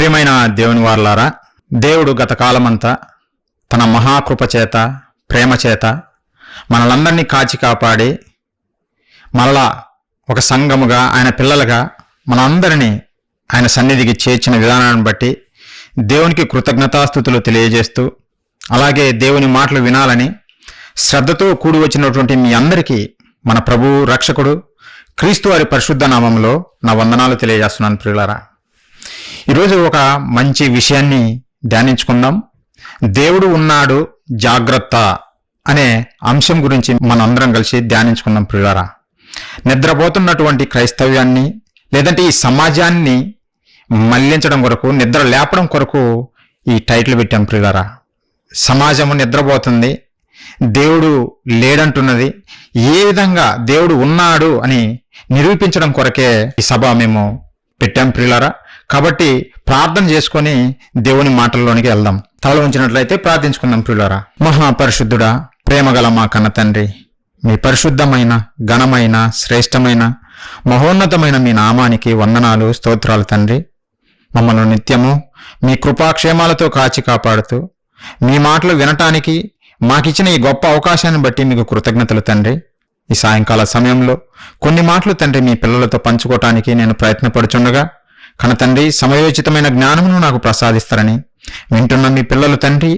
ప్రియమైన దేవుని వారలారా, దేవుడు గత కాలమంతా తన మహాకృప చేత, ప్రేమ చేత మనలందరినీ కాచి కాపాడి మరలా ఒక సంఘముగా, ఆయన పిల్లలుగా మనందరినీ ఆయన సన్నిధికి చేర్చిన విధానాన్ని బట్టి దేవునికి కృతజ్ఞతాస్తుతులు తెలియజేస్తూ, అలాగే దేవుని మాటలు వినాలని శ్రద్ధతో కూడి వచ్చినటువంటి మీ అందరికీ మన ప్రభువు, రక్షకుడు క్రీస్తు వారి పరిశుద్ధ నామంలో నా వందనాలు తెలియజేస్తున్నాను. ప్రియులారా, ఈరోజు ఒక మంచి విషయాన్ని ధ్యానించుకుందాం. దేవుడు ఉన్నాడు, జాగ్రత్త అనే అంశం గురించి మనందరం కలిసి ధ్యానించుకుందాం. ప్రియులారా, నిద్రపోతున్నటువంటి క్రైస్తవ్యాన్ని, లేదంటే ఈ సమాజాన్ని మళ్లించడం కొరకు, నిద్ర లేపడం కొరకు ఈ టైటిల్ పెట్టాం. ప్రియులారా, సమాజము నిద్రపోతుంది, దేవుడు లేడంటున్నది, ఏ విధంగా దేవుడు ఉన్నాడు అని నిరూపించడం కొరకే ఈ సభ మేము పెట్టాం. ప్రియులారా, కాబట్టి ప్రార్థన చేసుకొని దేవుని మాటల్లోనికి వెళ్దాం. తల ఉంచినట్లయితే ప్రార్థించుకుందాం. ప్రియులారా, మహాపరిశుద్ధుడా, ప్రేమగల మా కన్న తండ్రి, మీ పరిశుద్ధమైన, ఘనమైన, శ్రేష్టమైన, మహోన్నతమైన మీ నామానికి వందనాలు, స్తోత్రాలు తండ్రి. మమ్మల్ని నిత్యము మీ కృపాక్షేమాలతో కాచి కాపాడుతూ మీ మాటలు వినటానికి మాకిచ్చిన ఈ గొప్ప అవకాశాన్ని బట్టి మీకు కృతజ్ఞతలు తండ్రి. ఈ సాయంకాల సమయంలో కొన్ని మాటలు తండ్రి మీ పిల్లలతో పంచుకోవటానికి నేను ప్రయత్నపడుచుండగా, కన తండ్రి సమయోచితమైన జ్ఞానమును నాకు ప్రసాదిస్తారని, వింటున్న మీ పిల్లలు తండ్రి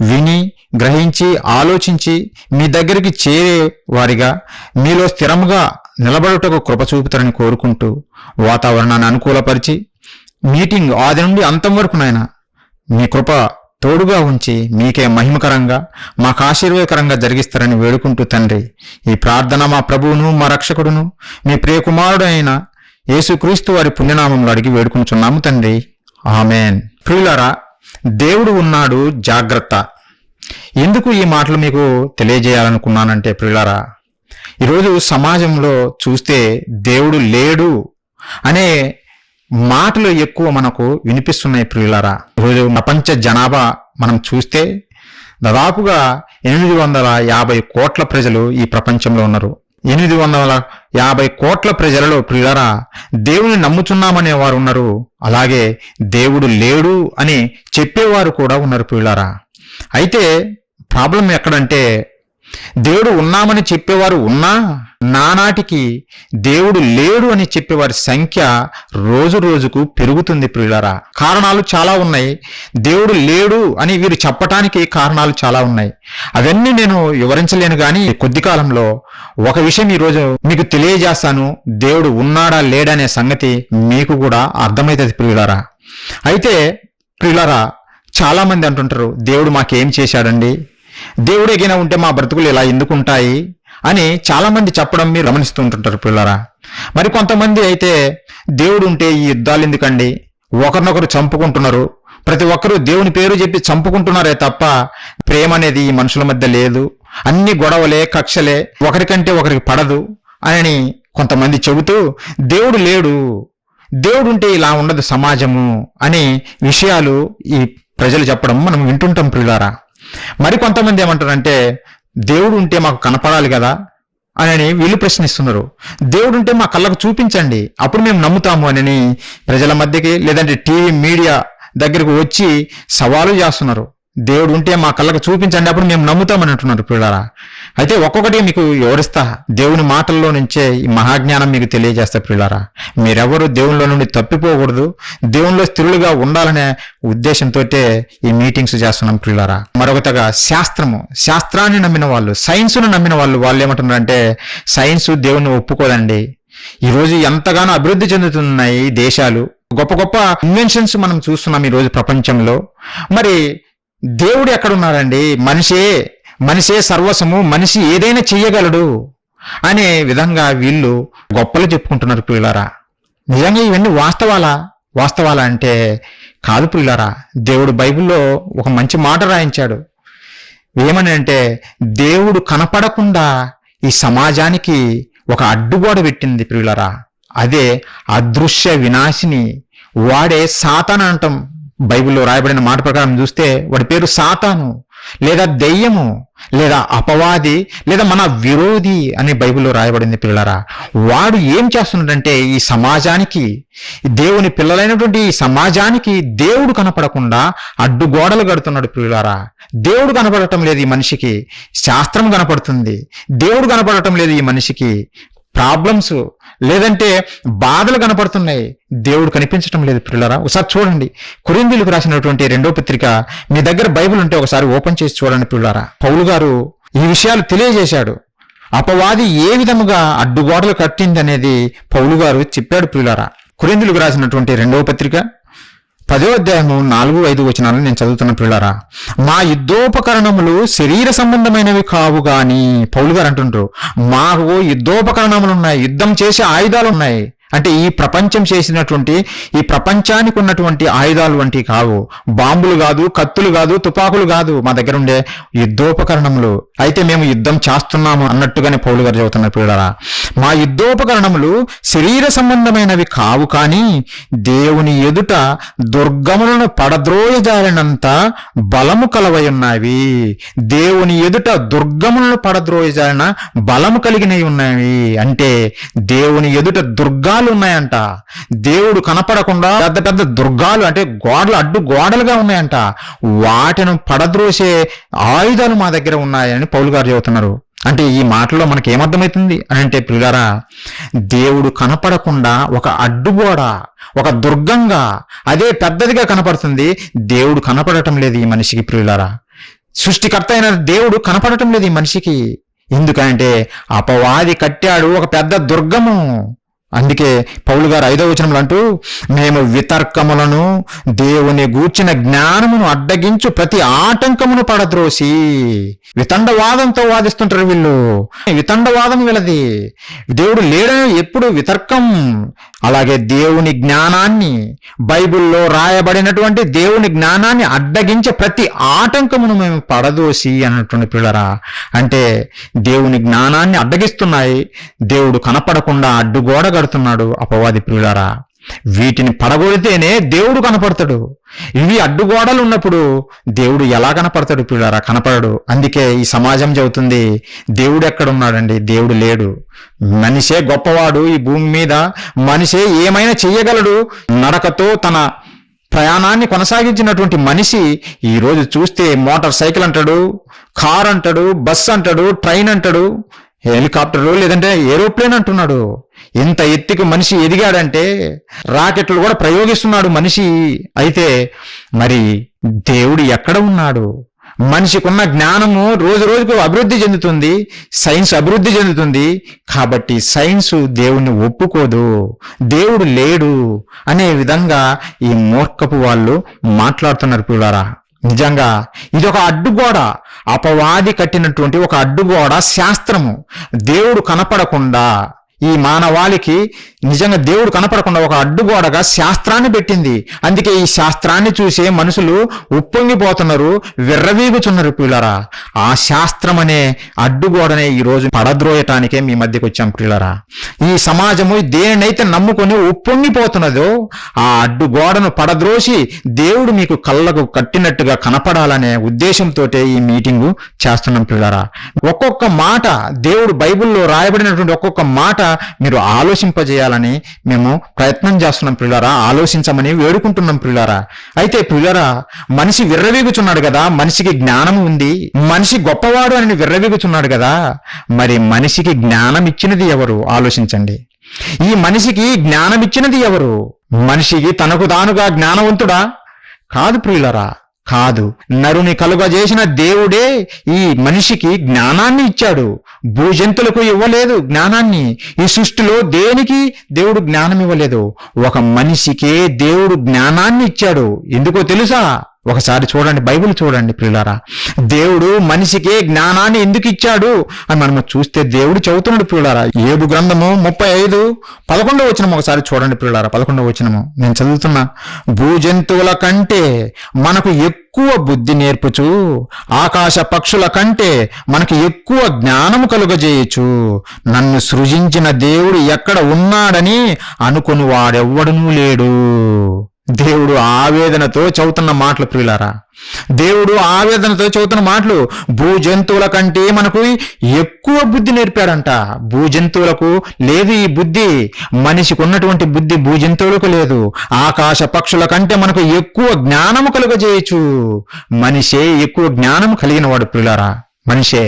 విని, గ్రహించి, ఆలోచించి మీ దగ్గరికి చేరే వారిగా, మీలో స్థిరముగా నిలబడుటకు కృప చూపుతారని కోరుకుంటూ, వాతావరణాన్ని అనుకూలపరిచి మీటింగ్ ఆది నుండి అంతం వరకు నాయన మీ కృప తోడుగా ఉంచి మీకే మహిమకరంగా, మాకు ఆశీర్వాదకరంగా జరిగిస్తారని వేడుకుంటూ తండ్రి, ఈ ప్రార్థన మా ప్రభువును, మా రక్షకుడును, మీ ప్రియకుమారుడు అయిన యేసుక్రీస్తు వారి పుణ్యనామంలో అడిగి వేడుకుంటున్నాము తండ్రి, ఆమెన్. ప్రియులారా, దేవుడు ఉన్నాడు, జాగ్రత్త. ఎందుకు ఈ మాటలు మీకు తెలియజేయాలనుకున్నానంటే, ప్రియులారా, ఈరోజు సమాజంలో చూస్తే దేవుడు లేడు అనే మాటలు ఎక్కువ మనకు వినిపిస్తున్నాయి. ప్రియులారా, ఈరోజు ప్రపంచ జనాభా మనం చూస్తే దాదాపుగా 850 కోట్ల ప్రజలు ఈ ప్రపంచంలో ఉన్నారు. 850 కోట్ల ప్రజలలో ప్రియులారా దేవుని నమ్ముచున్నామనే వారు ఉన్నారు, అలాగే దేవుడు లేడు అని చెప్పేవారు కూడా ఉన్నారు. ప్రియులారా, అయితే ప్రాబ్లం ఎక్కడంటే, దేవుడు ఉన్నామని చెప్పేవారు ఉన్నా, నానాటికి దేవుడు లేడు అని చెప్పేవారి సంఖ్య రోజు రోజుకు పెరుగుతుంది. ప్రియులారా, కారణాలు చాలా ఉన్నాయి. దేవుడు లేడు అని వీరు చెప్పటానికి కారణాలు చాలా ఉన్నాయి. అవన్నీ నేను వివరించలేను, కానీ కొద్ది కాలంలో ఒక విషయం ఈరోజు మీకు తెలియజేస్తాను. దేవుడు ఉన్నాడా లేడా అనే సంగతి మీకు కూడా అర్థమవుతుంది. ప్రియులారా, అయితే ప్రియులారా, చాలా మంది అంటుంటారు, దేవుడు మాకేం చేశాడండి, దేవుడు ఎగిన ఉంటే మా బ్రతుకులు ఇలా ఎందుకుంటాయి అని చాలా మంది చెప్పడం మీరు గమనిస్తూ ఉంటుంటారు. పిల్లరా, మరి కొంతమంది అయితే దేవుడు ఉంటే ఈ యుద్ధాలు ఎందుకండి, ఒకరినొకరు చంపుకుంటున్నారు, ప్రతి ఒక్కరూ దేవుని పేరు చెప్పి చంపుకుంటున్నారే తప్ప ప్రేమ అనేది ఈ మనుషుల మధ్య లేదు, అన్ని గొడవలే, కక్షలే, ఒకరికంటే ఒకరికి పడదు అని కొంతమంది చెబుతూ, దేవుడు లేడు, దేవుడు ఉంటే ఇలా ఉండదు సమాజము అనే విషయాలు ఈ ప్రజలు చెప్పడం మనం వింటుంటాం. ప్రియులారా, మరి కొంతమంది ఏమంటారంటే, దేవుడు ఉంటే మాకు కనపడాలి కదా అని వీళ్ళు ప్రశ్నిస్తున్నారు. దేవుడు ఉంటే మా కళ్ళకు చూపించండి, అప్పుడు మేము నమ్ముతాము అని ప్రజల మధ్యకి, లేదంటే టీవీ మీడియా దగ్గరకు వచ్చి సవాలు చేస్తున్నారు. దేవుడు ఉంటే మా కళ్ళకు చూపించండి, అప్పుడు మేము నమ్ముతామని అంటున్నారు. పిల్లరా, అయితే ఒక్కొక్కటి మీకు వివరిస్తా. దేవుని మాటల్లో నుంచే ఈ మహాజ్ఞానం మీకు తెలియజేస్తా. పిల్లరా, మీరెవరు దేవునిలో నుండి తప్పిపోకూడదు, దేవునిలో స్థిరులుగా ఉండాలనే ఉద్దేశంతో ఈ మీటింగ్స్ చేస్తున్నాం. పిల్లరా, మరొకటిగా శాస్త్రాన్ని నమ్మిన వాళ్ళు, సైన్స్ను నమ్మిన వాళ్ళు ఏమంటున్నారంటే, సైన్స్ దేవుని ఒప్పుకోదండి. ఈరోజు ఎంతగానో అభివృద్ధి చెందుతున్నాయి దేశాలు, గొప్ప గొప్ప ఇన్వెన్షన్స్ మనం చూస్తున్నాం ఈరోజు ప్రపంచంలో. మరి దేవుడు ఎక్కడున్నాడండి, మనిషే సర్వస్వము, మనిషి ఏదైనా చెయ్యగలడు అనే విధంగా వీళ్ళు గొప్పలు చెప్పుకుంటున్నారు. పిల్లారా, నిజంగా ఇవన్నీ వాస్తవాలా అంటే కాదు. పిల్లారా, దేవుడు బైబిల్లో ఒక మంచి మాట రాయించాడు. ఏమని అంటే, దేవుడు కనపడకుండా ఈ సమాజానికి ఒక అడ్డుగోడ పెట్టింది. పిల్లారా, అదే అదృశ్య వినాశిని, వాడే సాతాను అంటాం. బైబిల్లో రాయబడిన మాట ప్రకారం చూస్తే వాడి పేరు సాతాను. లేదా దెయ్యము లేదా అపవాది లేదా మన విరోధి అని బైబిల్లో రాయబడింది పిల్లరా. వాడు ఏం చేస్తున్నాడంటే ఈ సమాజానికి, దేవుని పిల్లలైనటువంటి ఈ సమాజానికి దేవుడు కనపడకుండా అడ్డుగోడలు కడుతున్నాడు పిల్లరా. దేవుడు కనపడటం లేదు ఈ మనిషికి, శాస్త్రం కనపడుతుంది. దేవుడు కనపడటం లేదు ఈ మనిషికి, ప్రాబ్లమ్స్ లేదంటే బాధలు కనపడుతున్నాయి, దేవుడు కనిపించటం లేదు పిల్లరా. ఒకసారి చూడండి, కొరింథీయులకు రాసినటువంటి 2వ పత్రిక, మీ దగ్గర బైబిల్ ఉంటే ఒకసారి ఓపెన్ చేసి చూడండి పిల్లరా. పౌలు గారు ఈ విషయాలు తెలియజేశాడు. అపవాది ఏ విధముగా అడ్డుగోడలు కట్టింది అనేది పౌలు గారు చెప్పాడు పిల్లరా. కొరింథీయులకు రాసినటువంటి 2వ పత్రిక 10వ అధ్యాయము 4-5 వచనాలను నేను చదువుతున్న పిల్లరా. మా యుద్ధోపకరణములు శరీర సంబంధమైనవి కావు గాని, పౌలు గారు అంటుంటారు, మాకు యుద్ధోపకరణములు ఉన్నాయి, యుద్ధం చేసే ఆయుధాలు ఉన్నాయి. అంటే ఈ ప్రపంచం చేసినటువంటి, ఈ ప్రపంచానికి ఉన్నటువంటి ఆయుధాలు వంటివి కావు, బాంబులు కాదు, కత్తులు కాదు, తుపాకులు కాదు, మా దగ్గర ఉండే యుద్ధోపకరణములు. అయితే మేము యుద్ధం చేస్తున్నాము అన్నట్టుగానే పౌలు గారు చెబుతున్నారు పిల్లరా. మా యుద్ధోపకరణములు శరీర సంబంధమైనవి కావు కానీ దేవుని ఎదుట దుర్గములను పడద్రోయజాలినంత బలము కలవై ఉన్నవి. దేవుని ఎదుట దుర్గములను పడద్రోయజాలిన బలము కలిగినవి ఉన్నవి. అంటే దేవుని ఎదుట దుర్గాలు ఉన్నాయంట. దేవుడు కనపడకుండా పెద్ద పెద్ద దుర్గాలు, అంటే గోడలు, అడ్డు గోడలుగా ఉన్నాయంట. వాటిని పడద్రోసే ఆయుధాలు మా దగ్గర ఉన్నాయని పౌలు గారు చెబుతున్నారు. అంటే ఈ మాటలో మనకి ఏమర్థమవుతుంది అని అంటే పిల్లరా, దేవుడు కనపడకుండా ఒక అడ్డుగోడ, ఒక దుర్గంగా, అదే పెద్దదిగా కనపడుతుంది. దేవుడు కనపడటం లేదు ఈ మనిషికి పిల్లరా. సృష్టికర్త అయిన దేవుడు కనపడటం లేదు ఈ మనిషికి. ఎందుకంటే అపవాది కట్టాడు ఒక పెద్ద దుర్గము. అందుకే పౌలు గారు 5వ వచనంలో అంటూ, మేము వితర్కములను దేవుని గూర్చిన జ్ఞానమును అడ్డగించు ప్రతి ఆటంకమును పడద్రోసి. వితండవాదంతో వాదిస్తుంటారు వీళ్ళు, వితండవాదం వీళ్ళది. దేవుడు లేడని ఎప్పుడు వితర్కం. అలాగే దేవుని జ్ఞానాన్ని, బైబిల్లో రాయబడినటువంటి దేవుని జ్ఞానాన్ని అడ్డగించే ప్రతి ఆటంకమును మేము పడదోసి అన్నటువంటి పిల్లరా. అంటే దేవుని జ్ఞానాన్ని అడ్డగిస్తున్నాయి, దేవుడు కనపడకుండా అడ్డుగోడ కడుతున్నాడు అపవాది పిల్లరా. వీటిని పడగొడితేనే దేవుడు కనపడతాడు. ఇవి అడ్డుగోడలు ఉన్నప్పుడు దేవుడు ఎలా కనపడతాడు పిల్లరా? కనపడడు. అందుకే ఈ సమాజం చెబుతుంది, దేవుడు ఎక్కడున్నాడండి? దేవుడు లేడు. మనిషే గొప్పవాడు ఈ భూమి మీద, మనిషే ఏమైనా చెయ్యగలడు. నడకతో తన ప్రయాణాన్ని కొనసాగించినటువంటి మనిషి ఈరోజు చూస్తే మోటార్ సైకిల్ అంటాడు, కార్ అంటాడు, బస్ అంటాడు, ట్రైన్ అంటాడు, హెలికాప్టరు లేదంటే ఏరోప్లేన్ అంటున్నాడు. ఇంత ఎత్తుకు మనిషి ఎదిగాడంటే రాకెట్లు కూడా ప్రయోగిస్తున్నాడు మనిషి. అయితే మరి దేవుడు ఎక్కడ ఉన్నాడు? మనిషికున్న జ్ఞానము రోజు రోజుకు అభివృద్ధి చెందుతుంది, సైన్స్ అభివృద్ధి చెందుతుంది. కాబట్టి సైన్స్ దేవుణ్ణి ఒప్పుకోదు, దేవుడు లేడు అనే విధంగా ఈ మూర్ఖపు వాళ్ళు మాట్లాడుతున్నారు పిల్లారా. నిజంగా ఇది ఒక అడ్డుగోడ, అపవాది కట్టినటువంటి ఒక అడ్డుగోడ శాస్త్రము. దేవుడు కనపడకుండా ఈ మానవాళికి నిజంగా దేవుడు కనపడకుండా ఒక అడ్డుగోడగా శాస్త్రాన్ని పెట్టింది. అందుకే ఈ శాస్త్రాన్ని చూసే మనుషులు ఉప్పొంగిపోతున్నారు, విర్రవీగుచున్నారు పిల్లరా. ఆ శాస్త్రం అనే అడ్డుగోడనే ఈరోజు పడద్రోయటానికే మీ మధ్యకి వచ్చాం పిల్లరా. ఈ సమాజము దేనినైతే నమ్ముకొని ఉప్పొంగిపోతున్నదో ఆ అడ్డుగోడను పడద్రోసి దేవుడు మీకు కళ్ళకు కట్టినట్టుగా కనపడాలనే ఉద్దేశంతో ఈ మీటింగు చేస్తున్నాం పిల్లరా. ఒక్కొక్క మాట దేవుడు బైబిల్లో రాయబడినటువంటి ఒక్కొక్క మాట మీరు ఆలోచింపజేయాలని మేము ప్రయత్నం చేస్తున్నాం పిల్లారా, ఆలోచించమని వేడుకుంటున్నాం పిల్లారా. అయితే పిల్లారా, మనిషి విర్రవీగుచున్నాడు కదా, మనిషికి జ్ఞానం ఉంది, మనిషి గొప్పవాడు అని విర్రవీగుచున్నాడు కదా, మరి మనిషికి జ్ఞానం ఇచ్చినది ఎవరు? ఆలోచించండి. ఈ మనిషికి జ్ఞానం ఇచ్చినది ఎవరు? మనిషికి తనకు తానుగా జ్ఞానవంతుడా? కాదు ప్రియులరా, కాదు. నరుని కలుగజేసిన దేవుడే ఈ మనిషికి జ్ఞానాన్ని ఇచ్చాడు. భూజంతులకు ఇవ్వలేదు జ్ఞానాన్ని. ఈ సృష్టిలో దేనికి దేవుడు జ్ఞానం ఇవ్వలేదు. ఒక మనిషికే దేవుడు జ్ఞానాన్ని ఇచ్చాడు. ఎందుకో తెలుసా? ఒకసారి చూడండి, బైబిల్ చూడండి ప్రియులారా. దేవుడు మనిషికే జ్ఞానాన్ని ఎందుకు ఇచ్చాడు అని మనము చూస్తే దేవుడు చెబుతున్నాడు ప్రియులారా. యోబు గ్రంథము 35:11 వచనం ఒకసారి చూడండి ప్రియులారా. 11వ వచనము నేను చదువుతున్నా. భూజంతువుల కంటే మనకు ఎక్కువ బుద్ధి నేర్పుచు, ఆకాశ పక్షుల కంటే మనకు ఎక్కువ జ్ఞానము కలుగజేయచ్చు. నన్ను సృజించిన దేవుడు ఎక్కడ ఉన్నాడని అనుకుని వాడెవ్వడనూ లేడు. దేవుడు ఆవేదనతో చెబుతున్న మాటలు ప్రియులారా, దేవుడు ఆవేదనతో చెబుతున్న మాటలు. భూజంతువుల కంటే మనకు ఎక్కువ బుద్ధి నేర్పాడంట. భూజంతువులకు లేదు ఈ బుద్ధి, మనిషికి ఉన్నటువంటి బుద్ధి భూజంతువులకు లేదు. ఆకాశ పక్షుల కంటే మనకు ఎక్కువ జ్ఞానము కలుగజేయచ్చు. మనిషే ఎక్కువ జ్ఞానం కలిగిన వాడు ప్రియులారా, మనిషే.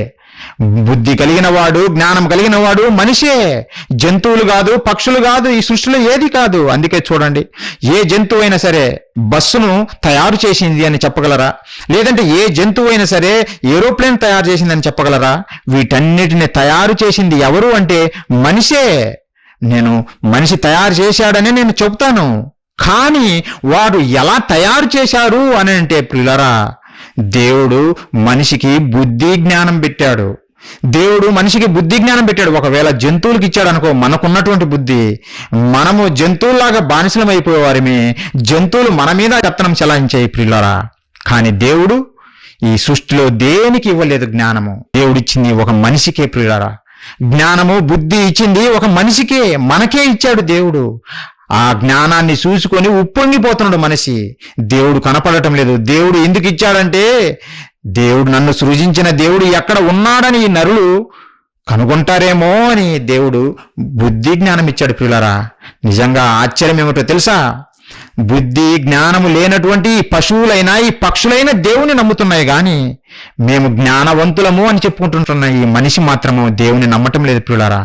బుద్ధి కలిగిన వాడు, జ్ఞానం కలిగిన వాడు మనిషే, జంతువులు కాదు, పక్షులు కాదు, ఈ సృష్టిలో ఏది కాదు. అందుకే చూడండి, ఏ జంతువు అయినా సరే బస్సును తయారు చేసింది అని చెప్పగలరా? లేదంటే ఏ జంతువు అయినా సరే ఏరోప్లేన్ తయారు చేసిందని చెప్పగలరా? వీటన్నిటిని తయారు చేసింది ఎవరు అంటే మనిషే. నేను మనిషి తయారు చేశాడని నేను చెబుతాను, కానీ వాడు ఎలా తయారు చేశారు అని అంటే ప్రియులారా, దేవుడు మనిషికి బుద్ధి జ్ఞానం పెట్టాడు. దేవుడు మనిషికి బుద్ధి జ్ఞానం పెట్టాడు. ఒకవేళ జంతువులకు ఇచ్చాడు అనుకో, మనకున్నటువంటి బుద్ధి, మనము జంతువుల్లాగా బానిసలం అయిపోయేవారిమే, జంతువులు మన మీద పెత్తనం చెలాయించాయి ప్రియులారా. కానీ దేవుడు ఈ సృష్టిలో దేనికి ఇవ్వలేదు జ్ఞానము. దేవుడిచ్చింది ఒక మనిషికే ప్రియులారా. జ్ఞానము బుద్ధి ఇచ్చింది ఒక మనిషికే, మనకే ఇచ్చాడు దేవుడు. ఆ జ్ఞానాన్ని చూసుకొని ఉప్పొంగిపోతున్నాడు మనిషి. దేవుడు కనపడటం లేదు. దేవుడు ఎందుకు ఇచ్చాడంటే, దేవుడు నన్ను సృజించిన దేవుడు ఎక్కడ ఉన్నాడని ఈ నరులు కనుగొంటారేమో అని దేవుడు బుద్ధి జ్ఞానం ఇచ్చాడు ప్రియులారా. నిజంగా ఆశ్చర్యం ఏమిటో తెలుసా? బుద్ధి జ్ఞానము లేనటువంటి ఈ పశువులైనా ఈ పక్షులైనా దేవుని నమ్ముతున్నాయి, కానీ మేము జ్ఞానవంతులము అని చెప్పుకుంటున్న ఈ మనిషి మాత్రము దేవుని నమ్మటం లేదు ప్రియులారా.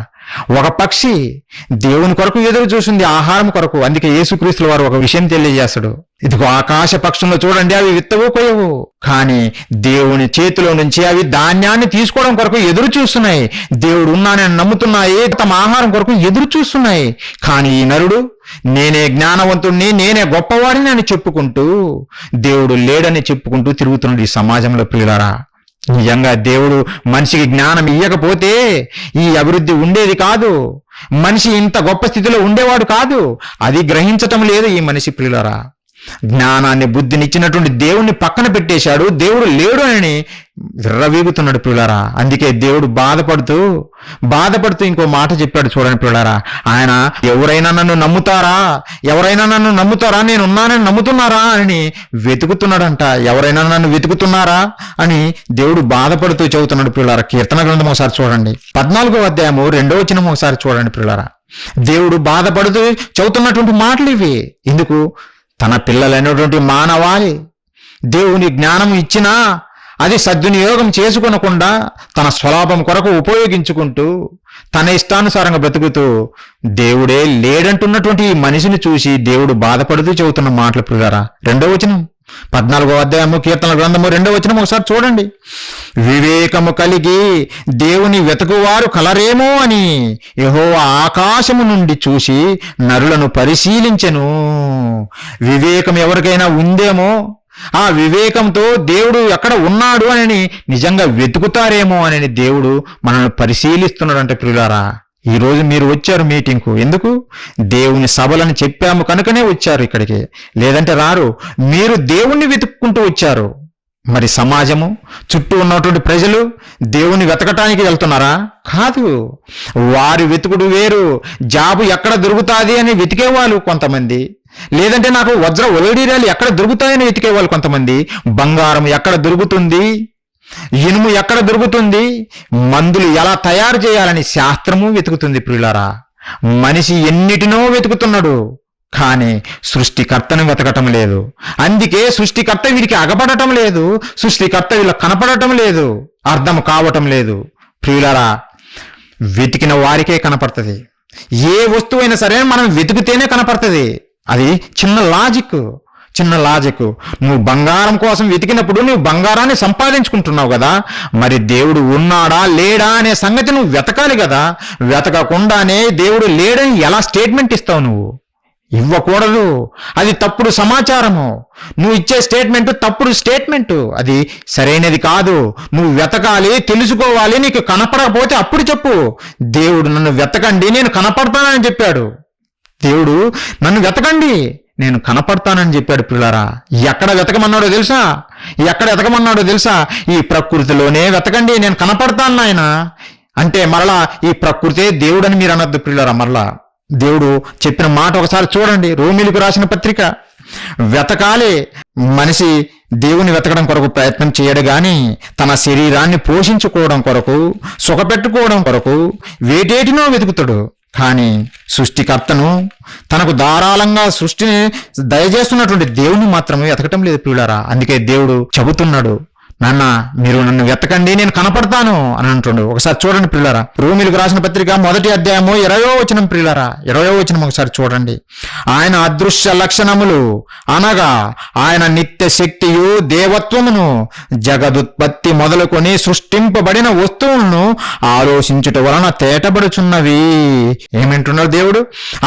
ఒక పక్షి దేవుని కొరకు ఎదురు చూసింది, ఆహారం కొరకు. అందుకే యేసుక్రీస్తుల వారు ఒక విషయం తెలియజేస్తాడు. ఇదిగో ఆకాశ పక్షులను చూడండి, అవి విత్తవు కొయ్యవు, కానీ దేవుని చేతిలో నుంచి అవి ధాన్యాన్ని తీసుకోవడం కొరకు ఎదురు చూస్తున్నాయి. దేవుడు ఉన్నానని నమ్ముతున్నాయి, తమ ఆహారం కొరకు ఎదురు చూస్తున్నాయి. కానీ ఈ నరుడు నేనే జ్ఞానవంతుణ్ణి, నేనే గొప్పవాడిని అని చెప్పుకుంటూ దేవుడు లేడని చెప్పుకుంటూ తిరుగుతున్నాడు ఈ సమాజంలో ప్రియులారా. నిజంగా దేవుడు మనిషికి జ్ఞానం ఇవ్వకపోతే ఈ అభివృద్ధి ఉండేది కాదు, మనిషి ఇంత గొప్ప స్థితిలో ఉండేవాడు కాదు. అది గ్రహించటం లేదు ఈ మనిషి ప్రియులారా. జ్ఞానాన్ని బుద్ధినిచ్చినటువంటి దేవుణ్ణి పక్కన పెట్టేశాడు, దేవుడు లేడు అని విర్రవీగుతున్నాడు ప్రియులారా. అందుకే దేవుడు బాధపడుతూ ఇంకో మాట చెప్పాడు చూడండి ప్రియులారా. ఆయన ఎవరైనా నన్ను నమ్ముతారా, నేను ఉన్నానని నమ్ముతున్నారా అని వెతుకుతున్నాడంట. ఎవరైనా నన్ను వెతుకుతున్నారా అని దేవుడు బాధపడుతూ చెబుతున్నాడు ప్రియులారా. కీర్తన గ్రంథం ఒకసారి చూడండి, 14వ అధ్యాయము 2వ వచనం ఒకసారి చూడండి ప్రియులారా. దేవుడు బాధపడుతూ చెబుతున్నటువంటి మాటలు ఇవి. ఎందుకు? తన పిల్లలైనటువంటి మానవాళి దేవుని జ్ఞానం ఇచ్చినా అది సద్వినియోగం చేసుకొనకుండా తన స్వలాభం కొరకు ఉపయోగించుకుంటూ తన ఇష్టానుసారంగా బ్రతుకుతూ దేవుడే లేడంటున్నటువంటి ఈ మనిషిని చూసి దేవుడు బాధపడుతూ చెబుతున్న మాటలు ప్రియులారా. 2వ వచనం, 14వ అధ్యాయము కీర్తన గ్రంథము 2వ వచనం ఒకసారి చూడండి. వివేకము కలిగి దేవుని వెతుకువారు కలరేమో అని యెహోవా ఆకాశము నుండి చూసి నరులను పరిశీలించెను. వివేకం ఎవరికైనా ఉందేమో, ఆ వివేకంతో దేవుడు ఎక్కడ ఉన్నాడు అని నిజంగా వెతుకుతారేమో అని దేవుడు మనల్ని పరిశీలిస్తున్నాడంటే ప్రియులారా. ఈరోజు మీరు వచ్చారు మీటింగ్కు, ఎందుకు? దేవుని సభలని చెప్పాము కనుకనే వచ్చారు ఇక్కడికి, లేదంటే రారు. మీరు దేవుణ్ణి వెతుక్కుంటూ వచ్చారు. మరి సమాజము, చుట్టూ ఉన్నటువంటి ప్రజలు దేవుని వెతకటానికి వెళ్తున్నారా? కాదు. వారి వెతుకుడు వేరు. జాబు ఎక్కడ దొరుకుతాది అని వెతికేవాళ్ళు కొంతమంది, లేదంటే నాకు వజ్ర ఒలేడీరాలు ఎక్కడ దొరుకుతాయని వెతికేవాళ్ళు కొంతమంది, బంగారం ఎక్కడ దొరుకుతుంది, ఇనుము ఎక్కడ దొరుకుతుంది, మందులు ఎలా తయారు చేయాలని శాస్త్రము వెతుకుతుంది ప్రియులారా. మనిషి ఎన్నిటినో వెతుకుతున్నాడు, కానీ సృష్టికర్తను వెతకటం లేదు. అందుకే సృష్టికర్త వీరికి అగపడటం లేదు, సృష్టికర్త వీళ్ళకి కనపడటం లేదు, అర్థం కావటం లేదు ప్రియులారా. వెతికిన వారికే కనపడుతుంది. ఏ వస్తువైనా సరే మనం వెతికితేనే కనపడుతుంది. అది చిన్న లాజిక్. నువ్వు బంగారం కోసం వెతికినప్పుడు నువ్వు బంగారాన్ని సంపాదించుకుంటున్నావు కదా, మరి దేవుడు ఉన్నాడా లేడా అనే సంగతి నువ్వు వెతకాలి కదా. వెతకకుండానే దేవుడు లేడని ఎలా స్టేట్మెంట్ ఇస్తావు? నువ్వు ఇవ్వకూడదు. అది తప్పుడు సమాచారము. నువ్వు ఇచ్చే స్టేట్మెంట్ తప్పుడు స్టేట్మెంట్, అది సరైనది కాదు. నువ్వు వెతకాలి, తెలుసుకోవాలి. నీకు కనపడకపోతే అప్పుడు చెప్పు, దేవుడు నన్ను వెతకండి నేను కనపడతానని చెప్పాడు. దేవుడు నన్ను వెతకండి నేను కనపడతానని చెప్పాడు పిల్లరా. ఎక్కడ వెతకమన్నాడో తెలుసా? ఈ ప్రకృతిలోనే వెతకండి నేను కనపడతాను నాయన అంటే మరలా ఈ ప్రకృతే దేవుడు అని మీరు అనొద్దు పిల్లరా. మరలా దేవుడు చెప్పిన మాట ఒకసారి చూడండి. రోమీయులకు రాసిన పత్రిక వెతకాలి. మనిషి దేవుని వెతకడం కొరకు ప్రయత్నం చేయడు గాని తన శరీరాన్ని పోషించుకోవడం కొరకు, సుఖపెట్టుకోవడం కొరకు వేటేటినో వెతుకుతాడు. కానీ సృష్టికర్తను, తనకు ధారాళంగా సృష్టిని దయచేస్తున్నటువంటి దేవుని మాత్రమే వెతకటం లేదు ప్రియులారా. అందుకే దేవుడు చెబుతున్నాడు, నాన్న మీరు నన్ను వెతకండి, నేను కనపడతాను అని అంటుండు. ఒకసారి చూడండి ప్రియులారా, రోమీయులకు రాసిన పత్రిక 1వ అధ్యాయము 20వ వచనం ప్రియులారా, 20వ వచనం ఒకసారి చూడండి. ఆయన అదృశ్య లక్షణములు అనగా ఆయన నిత్య శక్తియు దేవత్వమును జగదుత్పత్తి మొదలుకొని సృష్టింపబడిన వస్తువులను ఆలోచించుట వలన తేటబడుచున్నవి. ఏమంటున్నాడు దేవుడు?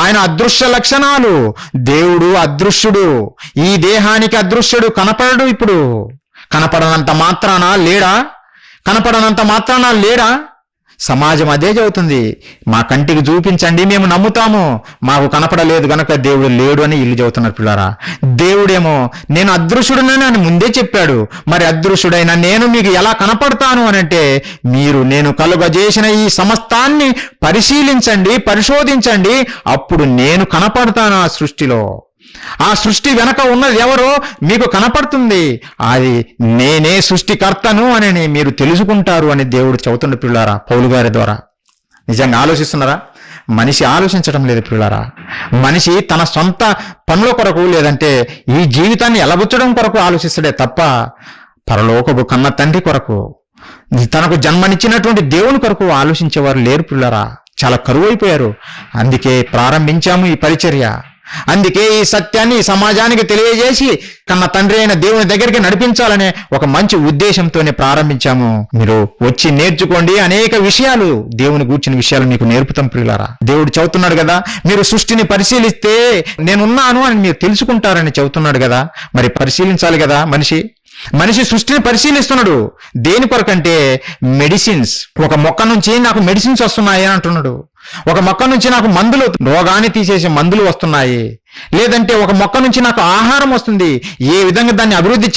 ఆయన అదృశ్య లక్షణాలు. దేవుడు అదృశ్యుడు, ఈ దేహానికి అదృశ్యుడు, కనపడడు. ఇప్పుడు కనపడనంత మాత్రాన లేడా? సమాజం అదే చెబుతుంది, మా కంటికి చూపించండి మేము నమ్ముతాము, మాకు కనపడలేదు గనక దేవుడు లేడు అని ఇల్లు చెబుతున్నారు పిల్లారా. దేవుడేమో నేను అదృశ్యుడనని అని ముందే చెప్పాడు. మరి అదృశ్యుడైన నేను మీకు ఎలా కనపడతాను అని అంటే, మీరు నేను కలుగజేసిన ఈ సమస్తాన్ని పరిశీలించండి, పరిశోధించండి, అప్పుడు నేను కనపడతాను ఆ సృష్టిలో. ఆ సృష్టి వెనక ఉన్నది ఎవరో మీకు కనపడుతుంది. అది నేనే సృష్టికర్తను అని మీరు తెలుసుకుంటారు అని దేవుడు చెబుతుండే పిల్లారా పౌలు గారి ద్వారా. నిజంగా ఆలోచిస్తున్నారా? మనిషి ఆలోచించడం లేదు పిల్లారా. మనిషి తన సొంత పనుల కొరకు, లేదంటే ఈ జీవితాన్ని ఎలబుచ్చడం కొరకు ఆలోచిస్తాడే తప్ప పరలోకపు కన్న తండ్రి కొరకు, తనకు జన్మనిచ్చినటువంటి దేవుని కొరకు ఆలోచించేవారు లేరు పిల్లారా. చాలా కరువైపోయారు. అందుకే ప్రారంభించాము ఈ పరిచర్య. అందుకే ఈ సత్యాన్ని సమాజానికి తెలియజేసి కన్న తండ్రి అయిన దేవుని దగ్గరికి నడిపించాలనే ఒక మంచి ఉద్దేశంతోనే ప్రారంభించాము. మీరు వచ్చి నేర్చుకోండి, అనేక విషయాలు, దేవుని గూర్చిన విషయాలు మీకు నేర్పుతాం ప్రియులారా. దేవుడు చెబుతున్నాడు కదా, మీరు సృష్టిని పరిశీలిస్తే నేనున్నాను అని మీరు తెలుసుకుంటారని చెబుతున్నాడు కదా. మరి పరిశీలించాలి కదా మనిషి సృష్టిని పరిశీలిస్తున్నాడు. దేని కొరకంటే మెడిసిన్స్. ఒక మొక్క నుంచి నాకు మెడిసిన్స్ వస్తున్నాయి అని అంటున్నాడు. ఒక మొక్క నుంచి నాకు మందులు, రోగాన్ని తీసేసే మందులు వస్తున్నాయి. లేదంటే ఒక మొక్క నుంచి నాకు ఆహారం వస్తుంది, ఏ విధంగా దాన్ని అభివృద్ధి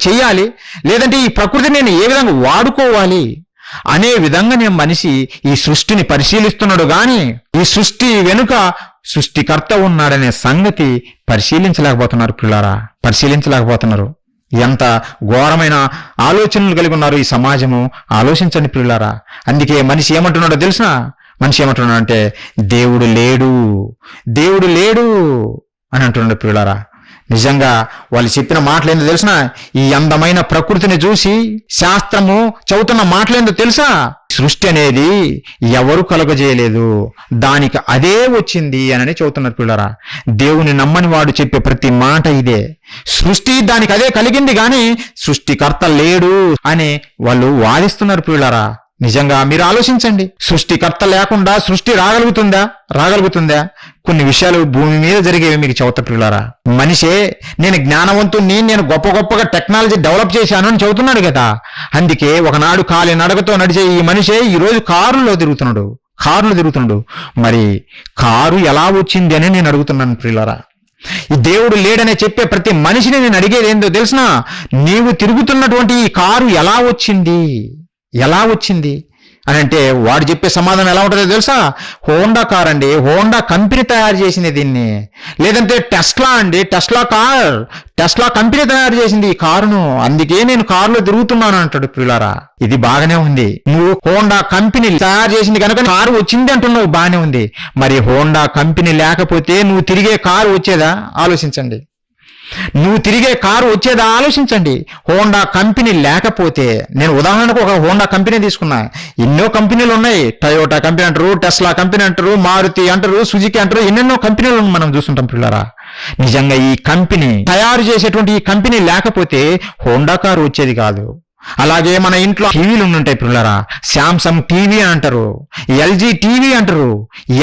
చేయాలి, లేదంటే ఈ ప్రకృతిని నేను ఏ విధంగా వాడుకోవాలి అనే విధంగా నేను మనిషి ఈ సృష్టిని పరిశీలిస్తున్నాడు. గాని ఈ సృష్టి వెనుక సృష్టికర్త ఉన్నాడనే సంగతి పరిశీలించలేకపోతున్నారు పిల్లారా, పరిశీలించలేకపోతున్నారు. ఎంత ఘోరమైన ఆలోచనలు కలిగి ఉన్నారు ఈ సమాజము. ఆలోచించండి పిల్లారా. అందుకే మనిషి ఏమంటున్నాడో తెలిసిన? మనిషి ఏమంటున్నాడు అంటే దేవుడు లేడు అని అంటున్నాడు పిల్లారా. నిజంగా వాళ్ళు చెప్పిన మాటలేందో తెలిసిన? ఈ అందమైన ప్రకృతిని చూసి శాస్త్రము చెబుతున్న మాటలేందో తెలుసా? సృష్టి అనేది ఎవరు కలుగజేయలేదు, దానికి అదే వచ్చింది అని చెబుతున్నారు పిల్లరా. దేవుని నమ్మని వాడు చెప్పే ప్రతి మాట ఇదే. సృష్టి దానికి అదే కలిగింది కానీ సృష్టికర్త లేడు అని వాళ్ళు వాదిస్తున్నారు పిల్లరా. నిజంగా మీరు ఆలోచించండి, సృష్టికర్త లేకుండా సృష్టి రాగలుగుతుందా? కొన్ని విషయాలు భూమి మీద జరిగేవి మీకు చెబుతా పిల్లారా. మనిషే నేను జ్ఞానవంతుణ్ణి, నేను గొప్పగా టెక్నాలజీ డెవలప్ చేశాను అని చెబుతున్నాడు కదా. అందుకే ఒకనాడు కాలి నడకతో నడిచే ఈ మనిషే ఈరోజు కారులో తిరుగుతున్నాడు. మరి కారు ఎలా వచ్చింది అని నేను అడుగుతున్నాను పిల్లారా. ఈ దేవుడు లేడనే చెప్పే ప్రతి మనిషిని నేను అడిగేది ఏందో తెలిసిన? నీవు తిరుగుతున్నటువంటి ఈ కారు ఎలా వచ్చింది అని అంటే వాడు చెప్పే సమాధానం ఎలా ఉంటుందో తెలుసా? హోండా కార్ అండి, హోండా కంపెనీ తయారు చేసింది దీన్ని. లేదంటే టెస్లా కంపెనీ తయారు చేసింది ఈ కారును, అందుకే నేను కారులో తిరుగుతున్నాను అంటాడు పిల్లారా. ఇది బాగానే ఉంది, నువ్వు హోండా కంపెనీ తయారు చేసింది కనుక కారు వచ్చింది అంటున్నావు, బాగానే ఉంది. మరి హోండా కంపెనీ లేకపోతే నువ్వు తిరిగే కారు వచ్చేదా? ఆలోచించండి. హోండా కంపెనీ లేకపోతే, నేను ఉదాహరణకు ఒక హోండా కంపెనీ తీసుకున్నా, ఎన్నో కంపెనీలు ఉన్నాయి. టయోటా కంపెనీ అంటారు, టెస్లా కంపెనీ అంటారు, మారుతి అంటారు, సుజుకి అంటారు, ఎన్నెన్నో కంపెనీలు మనం చూస్తుంటాం పిల్లరా. నిజంగా ఈ కంపెనీ తయారు చేసేటువంటి ఈ కంపెనీ లేకపోతే హోండా కారు వచ్చేది కాదు. అలాగే మన ఇంట్లో టీవీలు ఉంటాయి పిల్లరా, శాంసంగ్ టీవీ అంటారు, ఎల్జీ టీవీ అంటారు.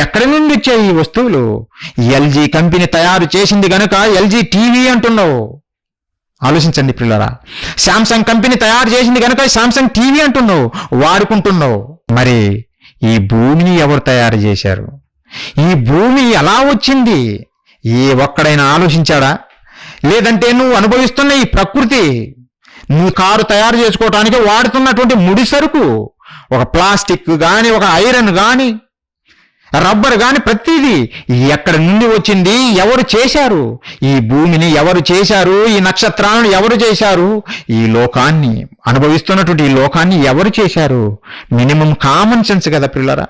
ఎక్కడి నుండి వచ్చాయి ఈ వస్తువులు? ఎల్జీ కంపెనీ తయారు చేసింది గనుక ఎల్జీ టీవీ అంటున్నావు. ఆలోచించండి పిల్లరా. శాంసంగ్ కంపెనీ తయారు చేసింది గనుక శాంసంగ్ టీవీ అంటున్నావు, వాడుకుంటున్నావు. మరి ఈ భూమిని ఎవరు తయారు చేశారు? ఈ భూమి ఎలా వచ్చింది? ఏ ఒక్కడైనా ఆలోచించాడా? లేదంటే నువ్వు అనుభవిస్తున్న ఈ ప్రకృతి, నువ్వు కారు తయారు చేసుకోవటానికి వాడుతున్నటువంటి ముడి సరుకు, ఒక ప్లాస్టిక్ కానీ, ఒక ఐరన్ కానీ, రబ్బర్ గాని ప్రతిదీ ఎక్కడి నుండి వచ్చింది, ఎవరు చేశారు, ఈ భూమిని ఎవరు చేశారు, ఈ నక్షత్రాలను ఎవరు చేశారు, ఈ లోకాన్ని అనుభవిస్తున్నటువంటి ఈ లోకాన్ని ఎవరు చేశారు? మినిమం కామన్ సెన్స్ కదా పిల్లరా.